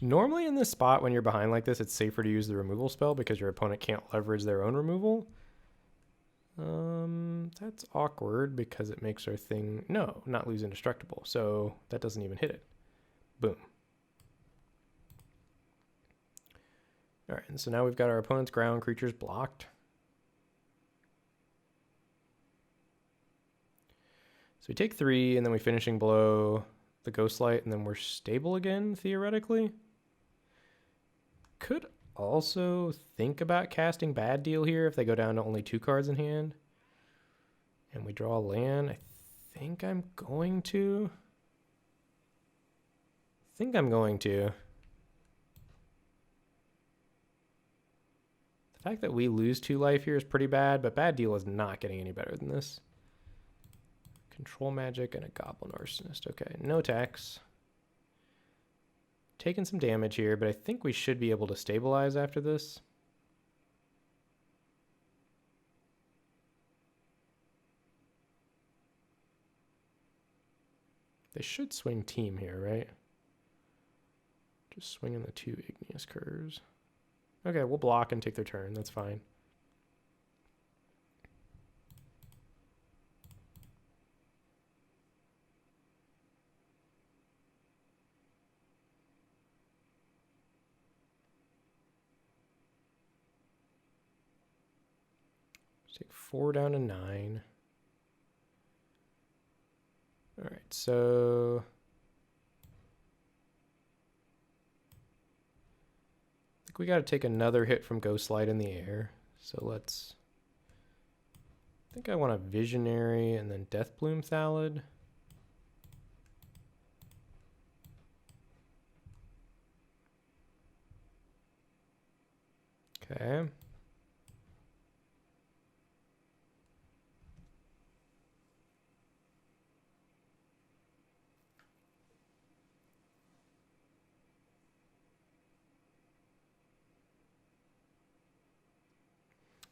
A: Normally in this spot, when you're behind like this, it's safer to use the removal spell because your opponent can't leverage their own removal. That's awkward because it makes our thing... No, not lose indestructible. So that doesn't even hit it. Boom. All right, and so now we've got our opponent's ground creatures blocked. So we take 3, and then we finishing blow the Ghostlight, and then we're stable again, theoretically. Could also think about casting Bad Deal here if they go down to only 2 cards in hand. And we draw a land. I think I'm going to. The fact that we lose 2 life here is pretty bad, but Bad Deal is not getting any better than this. Control Magic and a Goblin Arsonist. Okay, no attacks. Taking some damage here, but I think we should be able to stabilize after this. They should swing team here, right? Just swinging the 2 Igneous Curs. Okay, we'll block and take their turn. That's fine. Take 4 down to 9. All right, so I think we got to take another hit from Ghostlight in the air. So let's... I think I want a Visionary and then Deathbloom Thallid. Okay.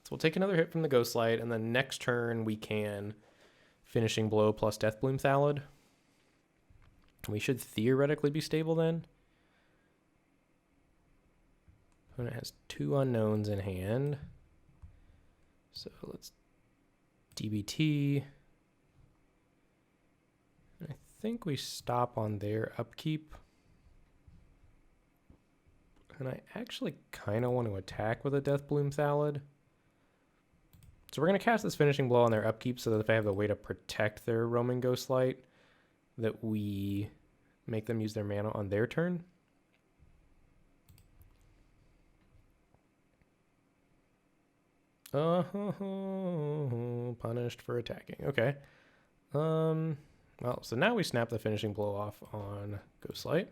A: we'll take another hit from the Ghostlight, and then next turn we can Finishing Blow plus Deathbloom Thallid. We should theoretically be stable then. Opponent has 2 unknowns in hand. So let's DBT. I think we stop on their upkeep. And I actually kind of want to attack with a Deathbloom Thallid. So we're going to cast this Finishing Blow on their upkeep so that if they have a way to protect their Roaming Ghostlight, that we make them use their mana on their turn. Punished for attacking. Okay. Well, so now we snap the Finishing Blow off on Ghostlight.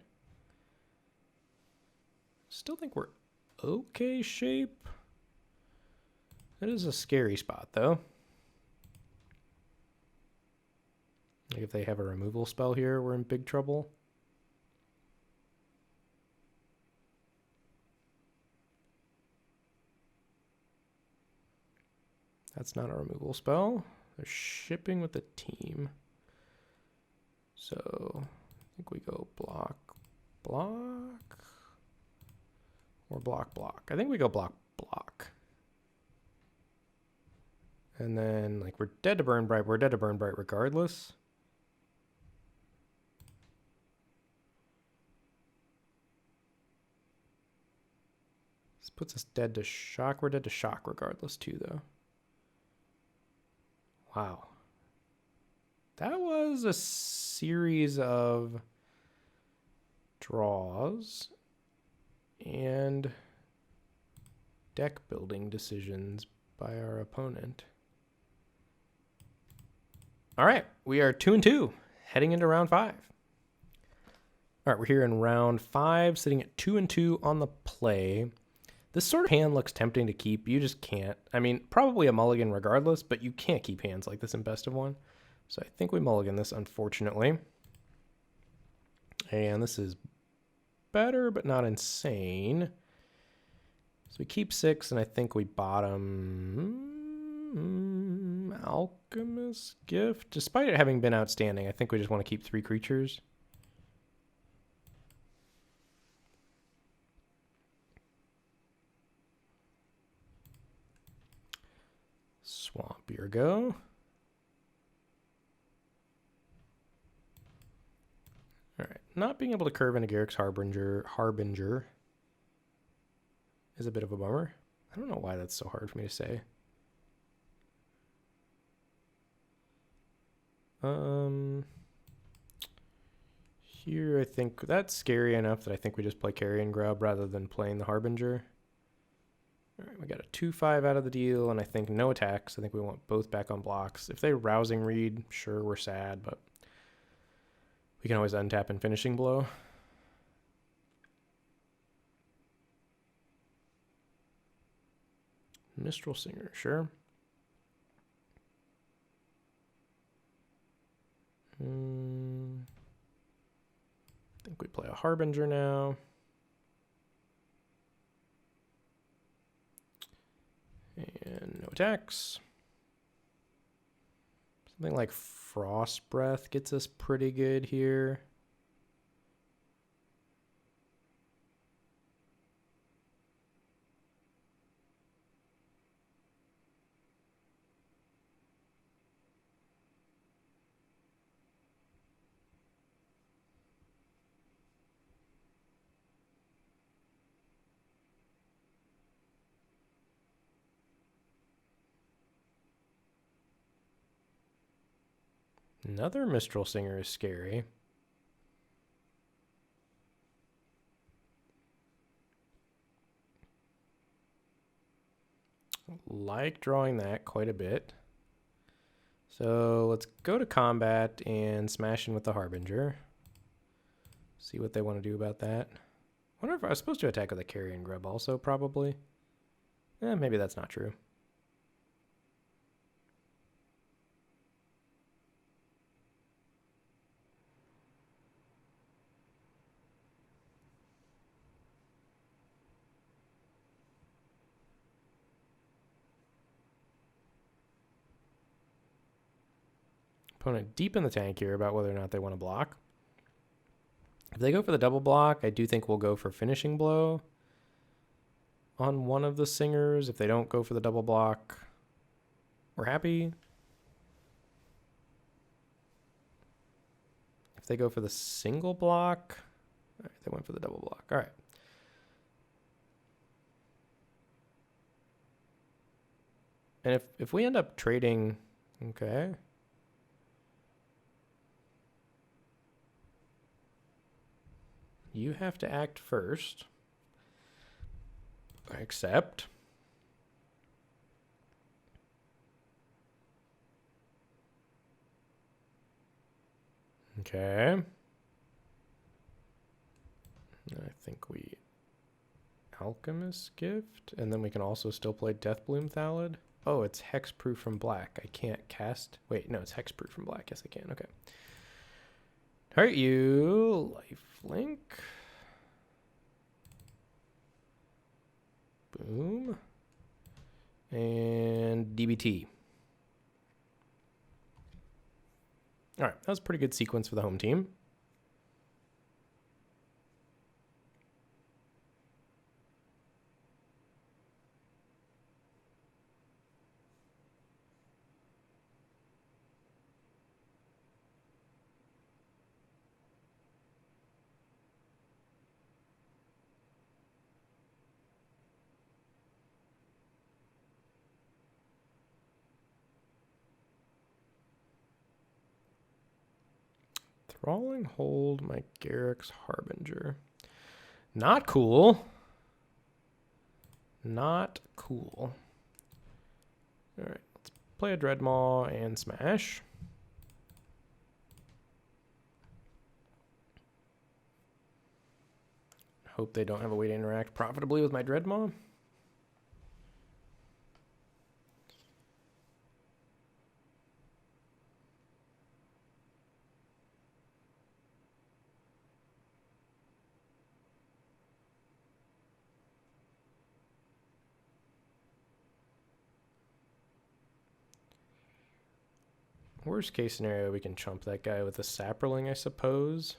A: Still think we're okay shape. It is a scary spot, though. Like if they have a removal spell here, we're in big trouble. That's not a removal spell. They're shipping with the team. So I think we go block, block, or block, block. I think we go block, block. And then, like, we're dead to Burn Bright. We're dead to Burn Bright regardless. This puts us dead to Shock. We're dead to Shock regardless, too, though. Wow. That was a series of draws and deck building decisions by our opponent. All right, we are 2-2, heading into round 5. All right, we're here in round 5, sitting at 2-2 on the play. This sort of hand looks tempting to keep. You just can't. I mean, probably a mulligan regardless, but you can't keep hands like this in best of 1. So I think we mulligan this, unfortunately. And this is better, but not insane. So we keep 6, and I think we bottom Alchemist Gift. Despite it having been outstanding, I think we just want to keep 3 creatures. Swamp your go. All right, not being able to curve into Garrick's Harbinger is a bit of a bummer. I don't know why that's so hard for me to say. Here I think that's scary enough that I think we just play Carrion Grub rather than playing the Harbinger. All right, we got a 2/5 out of the deal, and I think no attacks. I think we want both back on blocks. If they Rousing Reed, sure, we're sad, but we can always untap and Finishing Blow. Mistral Singer, sure. I think we play a Harbinger now. And no attacks. Something like Frost Breath gets us pretty good here. Another Mistral Singer is scary. Like drawing that quite a bit. So let's go to combat and smash in with the Harbinger. See what they want to do about that. Wonder if I was supposed to attack with a Carrion Grub also, probably. Maybe that's not true. Opponent deep in the tank here about whether or not they want to block. If they go for the double block, I do think we'll go for finishing blow on one of the singers. If they don't go for the double block, we're happy. If they go for the single block, all right, they went for the double block. All right. And if we end up trading, okay. You have to act first. I accept. Okay. I think we Alchemist Gift, and then we can also still play Deathbloom Thallid. Oh, it's hexproof from black. I can't cast. Wait, no, it's hexproof from black. Yes, I can. Okay. Hurt you. Lifelink. Boom. And DBT. All right, that was a pretty good sequence for the home team. Thralling Hold, my Garrick's Harbinger. Not cool. Not cool. All right, let's play a Dreadmaw and smash. Hope they don't have a way to interact profitably with my Dreadmaw. Worst case scenario, we can chump that guy with a Saproling, I suppose.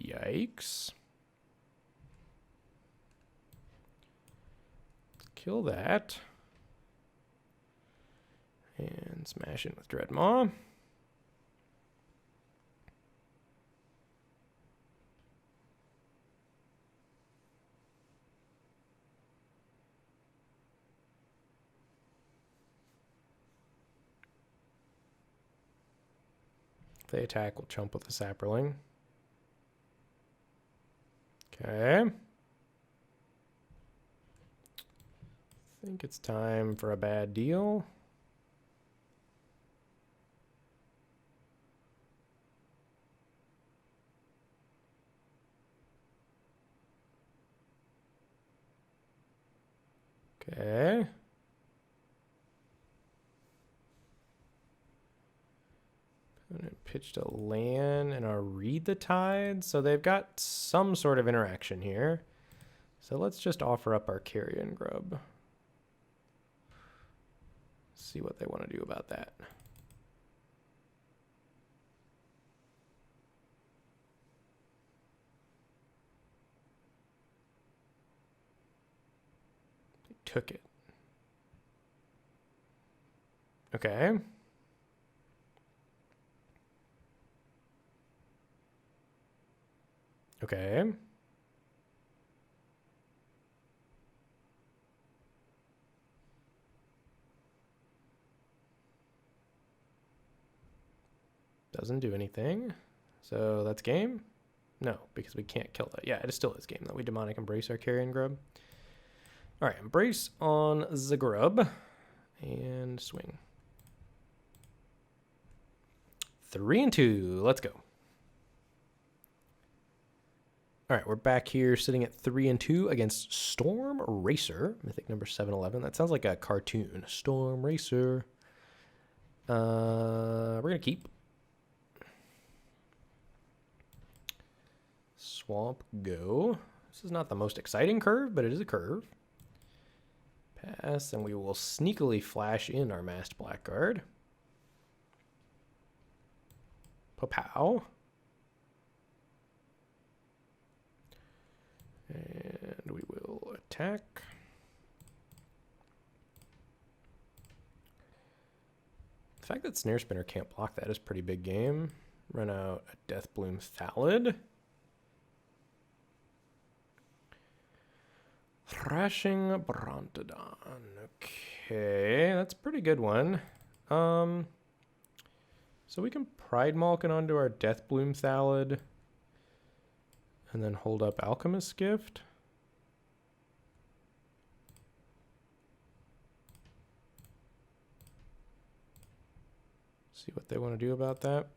A: Yikes. Let's kill that. And smash it with Dreadmaw. If they attack, we'll chump with the Saproling. Okay. I think it's time for a bad deal. Okay. Pitched a land and a Read the Tide. So they've got some sort of interaction here. So let's just offer up our Carrion Grub. See what they want to do about that. They took it. Okay. Okay. Doesn't do anything. So that's game? No, because we can't kill that. Yeah, it still is game though. We Demonic Embrace our Carrion Grub. All right, Embrace on the Grub and swing. 3 and 2. Let's go. All right, we're back here sitting at 3 and 2 against Storm Racer, Mythic number 711. That sounds like a cartoon. Storm Racer. We're going to keep. Swamp, go. This is not the most exciting curve, but it is a curve. Pass, and we will sneakily flash in our masked blackguard. Pow. And we will attack. The fact that Snare Spinner can't block that is pretty big game. Run out a Deathbloom Thallid. Thrashing Brontodon. Okay, that's a pretty good one. So we can Pride Malkin onto our Deathbloom Thallid. And then hold up Alchemist's Gift. See what they want to do about that.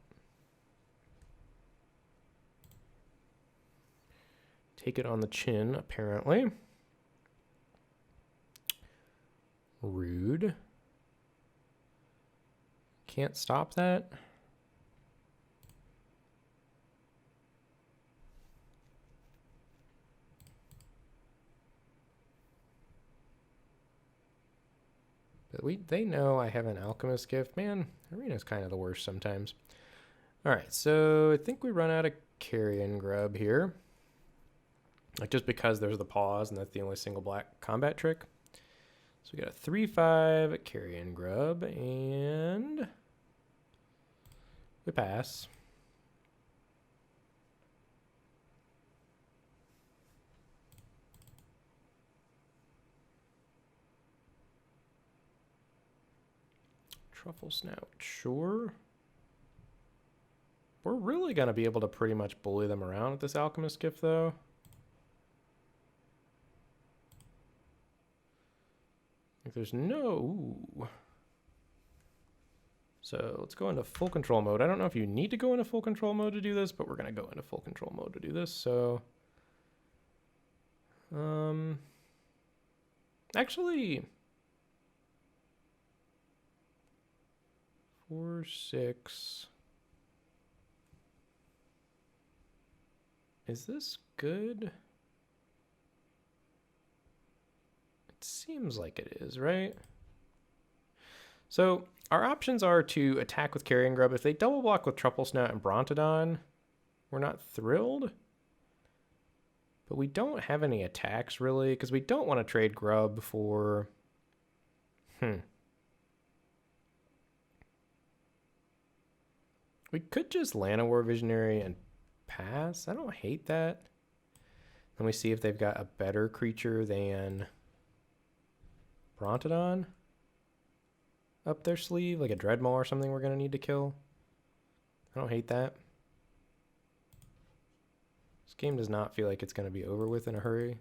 A: Take it on the chin, apparently. Rude. Can't stop that. But they know I have an Alchemist Gift. Man, Arena's kind of the worst sometimes. Alright, so I think we run out of Carrion Grub here. Like just because there's the pause and that's the only single black combat trick. So we got a 3/5 Carrion Grub and we pass. Truffle Snout, sure. We're really going to be able to pretty much bully them around with this Alchemist Gift, though. Like there's no... Ooh. So let's go into full control mode. I don't know if you need to go into full control mode to do this, but we're going to go into full control mode to do this. So... Actually... 4, 6... Is this good? It seems like it is, right? So our options are to attack with Carrion Grub. If they double block with Truffle Snout and Brontodon, we're not thrilled. But we don't have any attacks, really, because we don't want to trade Grub for... We could just Llanowar Visionary and pass. I don't hate that. Then we see if they've got a better creature than Brontodon up their sleeve, like a Dreadmaw or something we're going to need to kill. I don't hate that. This game does not feel like it's going to be over with in a hurry.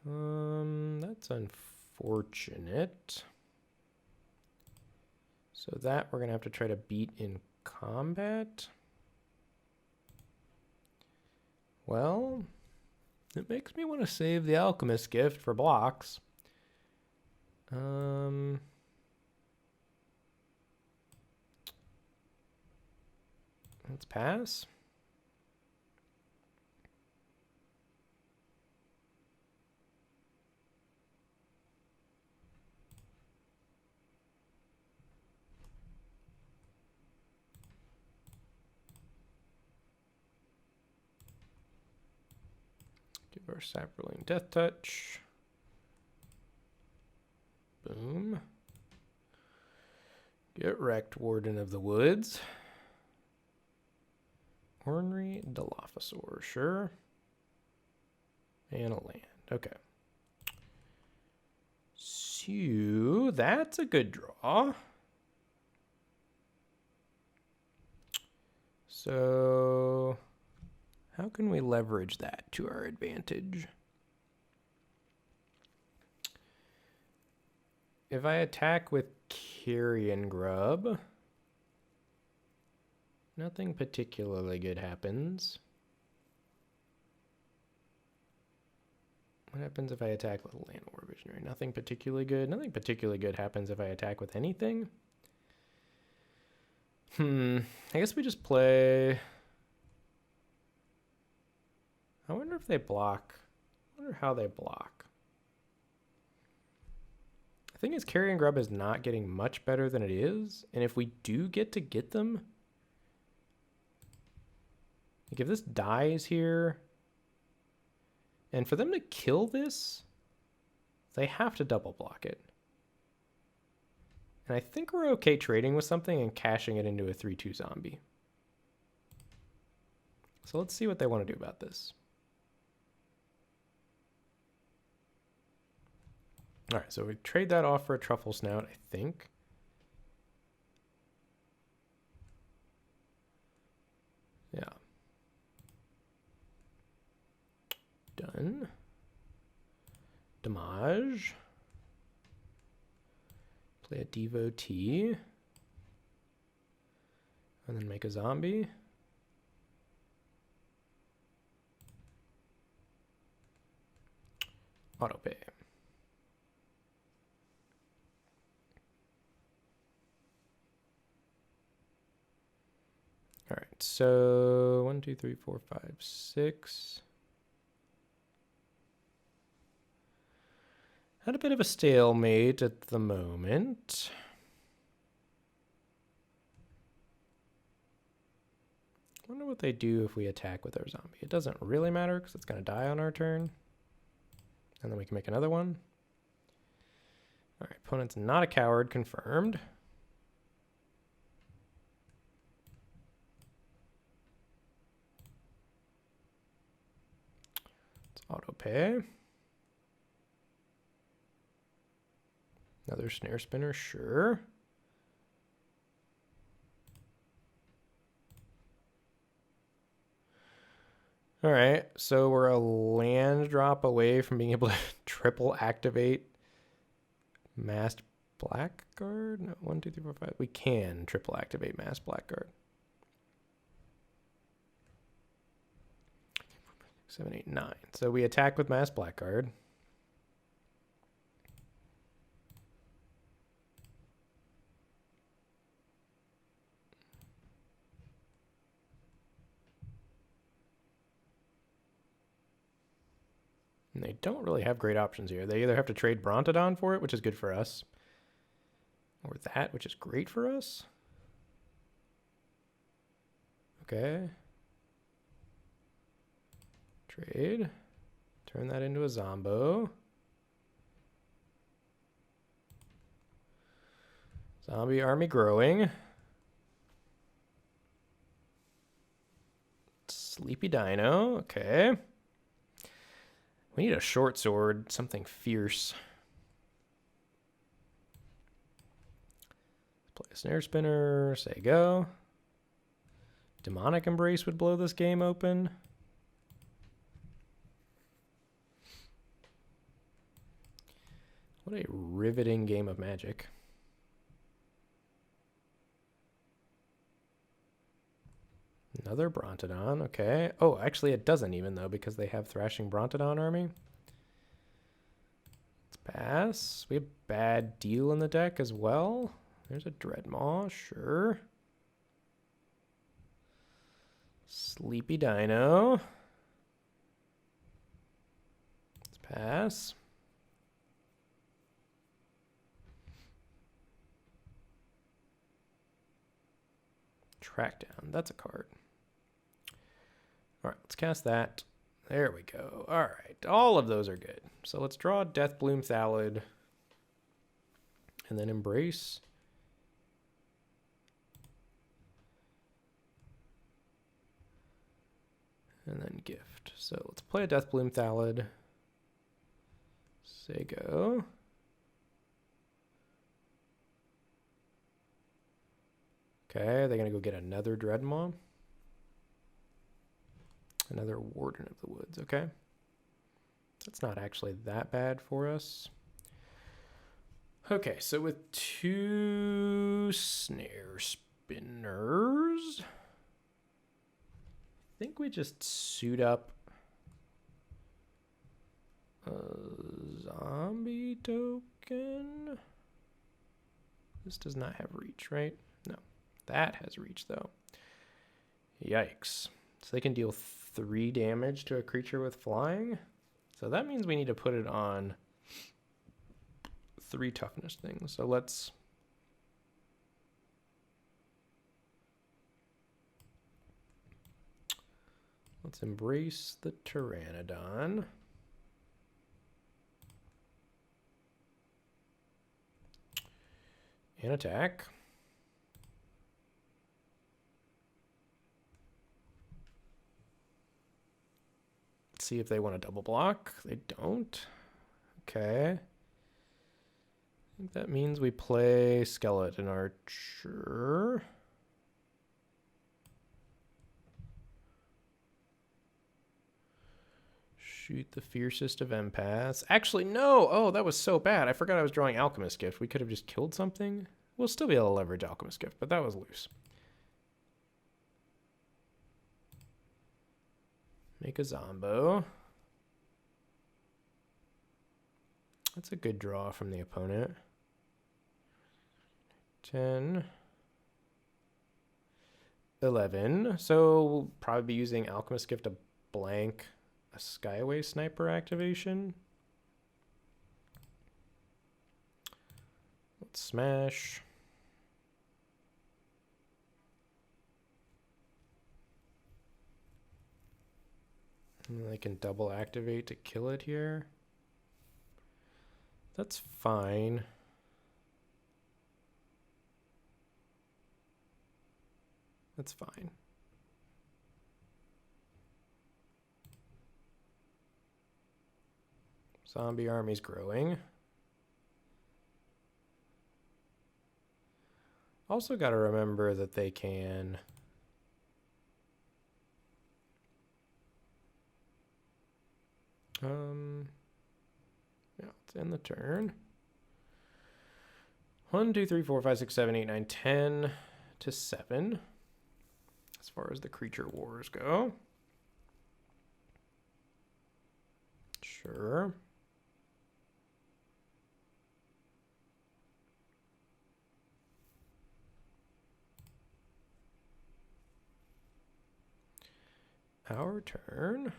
A: That's unfortunate. So that we're going to have to try to beat in combat. Well, it makes me want to save the Alchemist Gift for blocks. Let's pass. Give our Saproling Death Touch. Boom. Get wrecked, Warden of the Woods. Ornery Dilophosaur, sure. And a land. Okay. So that's a good draw. So how can we leverage that to our advantage? If I attack with Carrion Grub, nothing particularly good happens. What happens if I attack with Land War Visionary? Nothing particularly good. Nothing particularly good happens if I attack with anything. I guess we just play... I wonder if they block. I wonder how they block. The thing is, Carrion Grub is not getting much better than it is. And if we do get to get them... Like if this dies here... And for them to kill this, they have to double block it. And I think we're okay trading with something and cashing it into a 3/2 zombie. So let's see what they want to do about this. All right, so we trade that off for a Truffle Snout, I think. Yeah. Done. Damage. Play a Devotee. And then make a zombie. Autopay. All right, so 1, 2, 3, 4, 5, 6. Had a bit of a stalemate at the moment. Wonder what they do if we attack with our zombie. It doesn't really matter because it's going to die on our turn. And then we can make another one. All right, opponent's not a coward, confirmed. Let's auto-pay. Another snare spinner, sure. All right, so we're a land drop away from being able to triple activate Masked Blackguard. No, 1, 2, 3, 4, 5. We can triple activate Masked Blackguard. 7, 8, 9. So we attack with Masked Blackguard. And they don't really have great options here. They either have to trade Brontodon for it, which is good for us, or that, which is great for us. Okay. Trade. Turn that into a Zombo. Zombie army growing. Sleepy Dino. Okay. We need a short sword, something fierce. Play a snare spinner, say go. Demonic Embrace would blow this game open. What a riveting game of Magic. Another Brontodon, okay. Oh, actually it doesn't even though because they have Thrashing Brontodon army. Let's pass. We have Bad Deal in the deck as well. There's a Dreadmaw, sure. Sleepy Dino. Let's pass. Trackdown, that's a card. All right, let's cast that. There we go. All right, all of those are good. So let's draw Deathbloom Thallid. And then Embrace. And then Gift. So let's play a Deathbloom Thallid. Say go. Okay, they're going to go get another Dreadmaw. Another Warden of the Woods, okay. That's not actually that bad for us. Okay, so with 2 snare spinners, I think we just suit up Zombie token. This does not have reach, right? No. That has reach, though. Yikes. So they can deal 3 damage to a creature with flying. So that means we need to put it on 3 toughness things. So let's embrace the Pteranodon. And attack. Let's see if they want to double block. They don't. Okay. I think that means we play Skeleton Archer. Shoot the fiercest of empaths. Actually, no. Oh, that was so bad. I forgot I was drawing Alchemist Gift. We could have just killed something. We'll still be able to leverage Alchemist Gift, but that was loose. Make a Zombo. That's a good draw from the opponent. 10. 11. So we'll probably be using Alchemist Gift to blank a Skyway Sniper activation. Let's smash. And they can double activate to kill it here. That's fine. That's fine. Zombie army's growing. Also got to remember that they can yeah, let's end the turn. 1, 2, 3, 4, 5, 6, 7, 8, 9, 10 to 7 as far as the creature wars go. Sure. Our turn.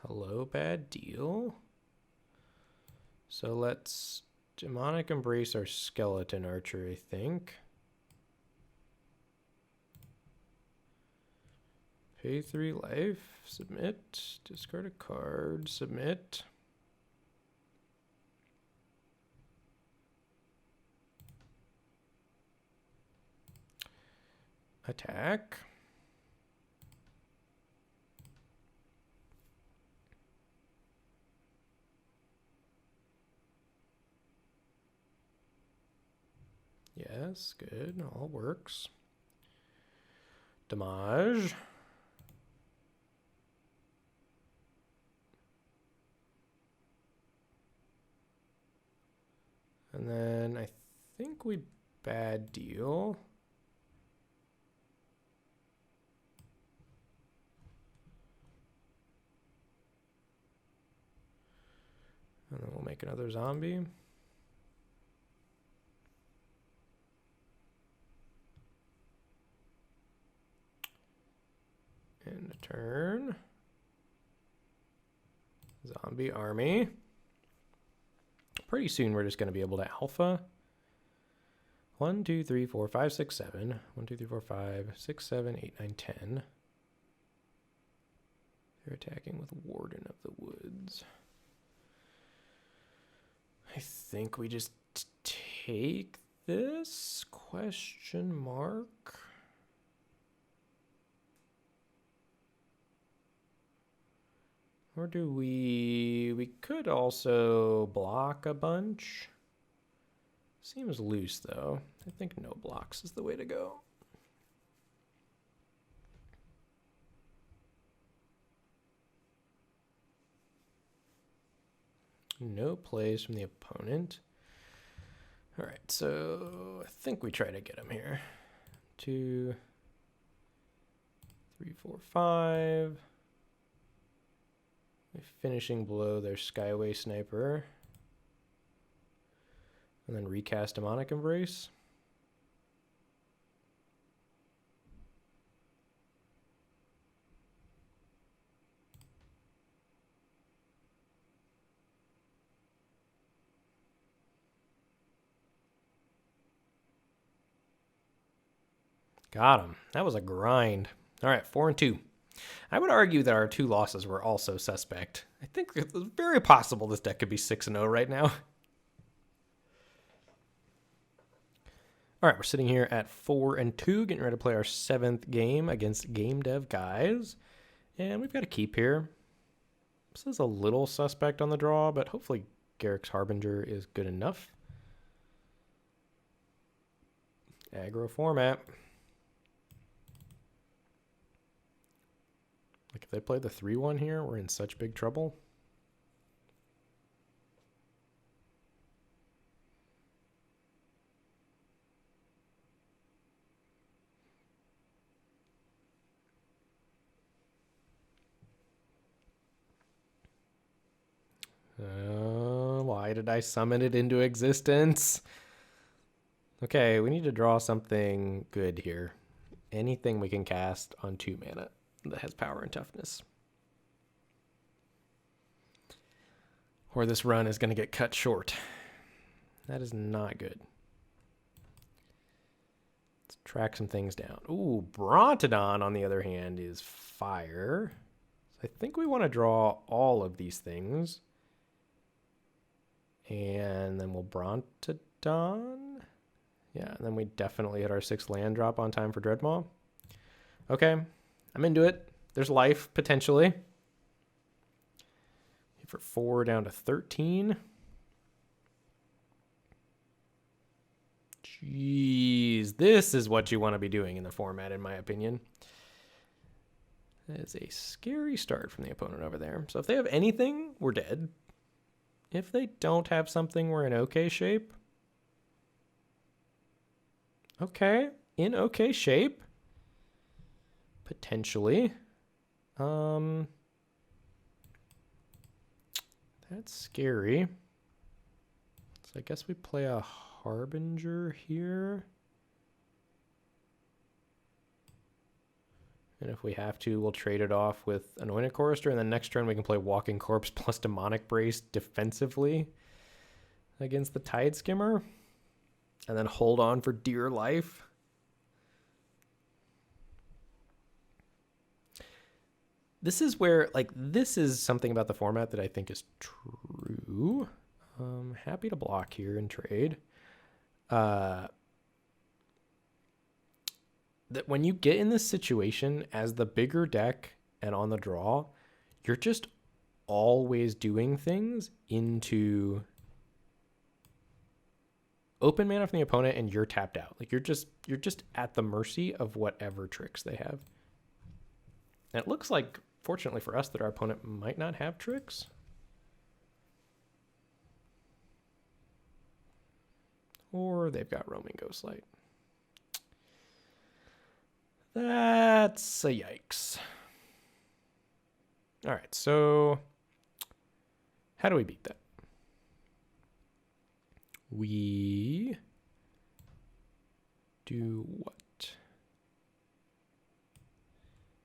A: Hello, bad deal. So let's demonic embrace our skeleton archer, I think. Pay 3 life, submit, discard a card, submit. Attack. Yes, good, all works. Damage. And then I think we bad deal. And then we'll make another zombie. End a turn. Zombie army. Pretty soon we're just going to be able to alpha. 1, 2, 3, 4, 5, 6, 7. 1, 2, 3, 4, 5, 6, 7, 8, 9, 10. They're attacking with Warden of the Woods. I think we just take this question mark. Or do we could also block a bunch. Seems loose though. I think no blocks is the way to go. No plays from the opponent. All right, so I think we try to get him here. 2, 3, 4, 5. Finishing below their Skyway Sniper. And then recast Demonic Embrace. Got him. That was a grind. All right, 4 and 2. I would argue that our 2 losses were also suspect. I think it's very possible this deck could be 6 and 0 right now. All right, we're sitting here at 4 and 2, getting ready to play our 7th game against Game Dev Guys. And we've got a keep here. This is a little suspect on the draw, but hopefully Garrick's Harbinger is good enough. Aggro format. Like if they play the 3-1 here, we're in such big trouble. Why did I summon it into existence? Okay, we need to draw something good here. Anything we can cast on 2 mana that has power and toughness. Or this run is going to get cut short. That is not good. Let's track some things down. Ooh, Brontodon, on the other hand, is fire. So I think we want to draw all of these things. And then we'll Brontodon. Yeah, and then we definitely hit our 6th land drop on time for Dreadmaw. Okay, I'm into it. There's life, potentially. Hit for 4 down to 13. Jeez, this is what you want to be doing in the format, in my opinion. That is a scary start from the opponent over there. So if they have anything, we're dead. If they don't have something, we're in okay shape. Okay, in okay shape. Potentially. That's scary. So I guess we play a Harbinger here. And if we have to, we'll trade it off with Anointed Chorister, and then next turn we can play Walking Corpse plus Demonic Brace defensively against the Tide Skimmer. And then hold on for dear life. This is where, like, this is something about the format that I think is true. Happy to block here and trade. That when you get in this situation as the bigger deck and on the draw, you're just always doing things into open mana from the opponent and you're tapped out. Like you're just at the mercy of whatever tricks they have. And it looks like, fortunately for us, that our opponent might not have tricks. Or they've got Roaming Ghostlight. That's a yikes. All right, so how do we beat that? We do what?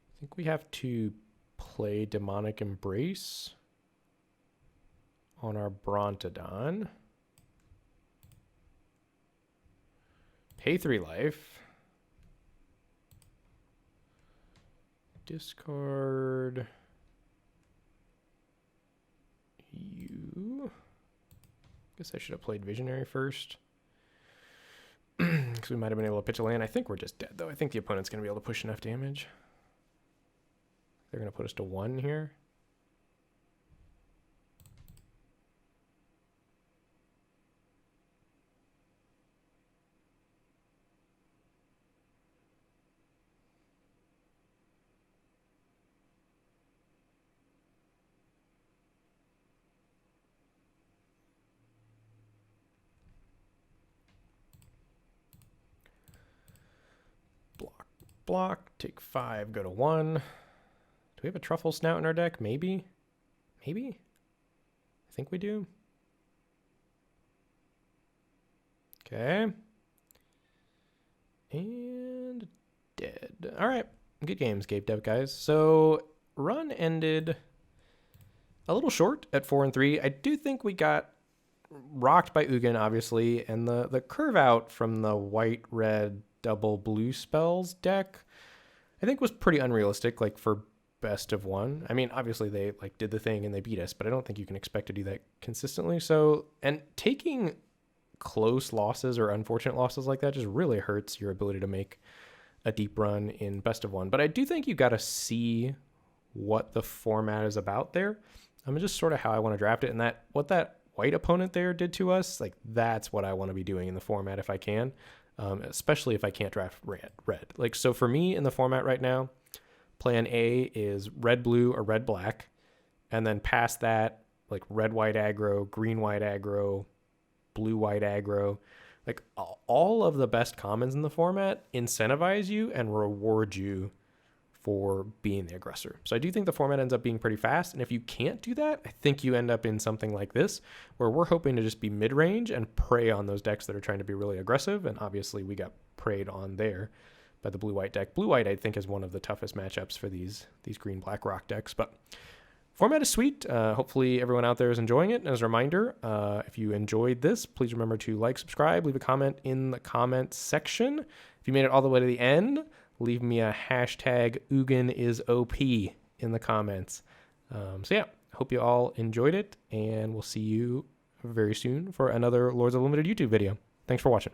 A: I think we have to play Demonic Embrace on our Brontodon. Pay 3 life. Discard you. Guess I should have played Visionary first. Because we might have been able to pitch a land. I think we're just dead, though. I think the opponent's going to be able to push enough damage. They're going to put us to 1 here. Block, take 5, go to 1. Do we have a Truffle Snout in our deck? Maybe. Maybe? I think we do. Okay. And dead. All right. Good games, Gabe Dev guys. So run ended a little short at 4-3. I do think we got rocked by Ugin, obviously, and the curve out from the white, red, double blue spells deck, I think was pretty unrealistic, like for best of one. I mean, obviously they like did the thing and they beat us, but I don't think you can expect to do that consistently. So, and taking close losses or unfortunate losses like that just really hurts your ability to make a deep run in best of one. But I do think you got to see what the format is about there. I'm just sort of how I want to draft it, and that what that white opponent there did to us, like that's what I want to be doing in the format if I can, especially if I can't draft red. Like, so for me in the format right now, plan A is red blue or red black, and then past that, like red white aggro, green white aggro, blue white aggro. Like all of the best commons in the format incentivize you and reward you for being the aggressor. So I do think the format ends up being pretty fast. And if you can't do that, I think you end up in something like this, where we're hoping to just be mid-range and prey on those decks that are trying to be really aggressive. And obviously we got preyed on there by the blue-white deck. Blue-white, I think, is one of the toughest matchups for these green-black rock decks. But format is sweet. Hopefully everyone out there is enjoying it. And as a reminder, if you enjoyed this, please remember to like, subscribe, leave a comment in the comment section. If you made it all the way to the end, leave me a hashtag #UginIsOP in the comments. So yeah, hope you all enjoyed it, and we'll see you very soon for another Lords of Limited YouTube video. Thanks for watching.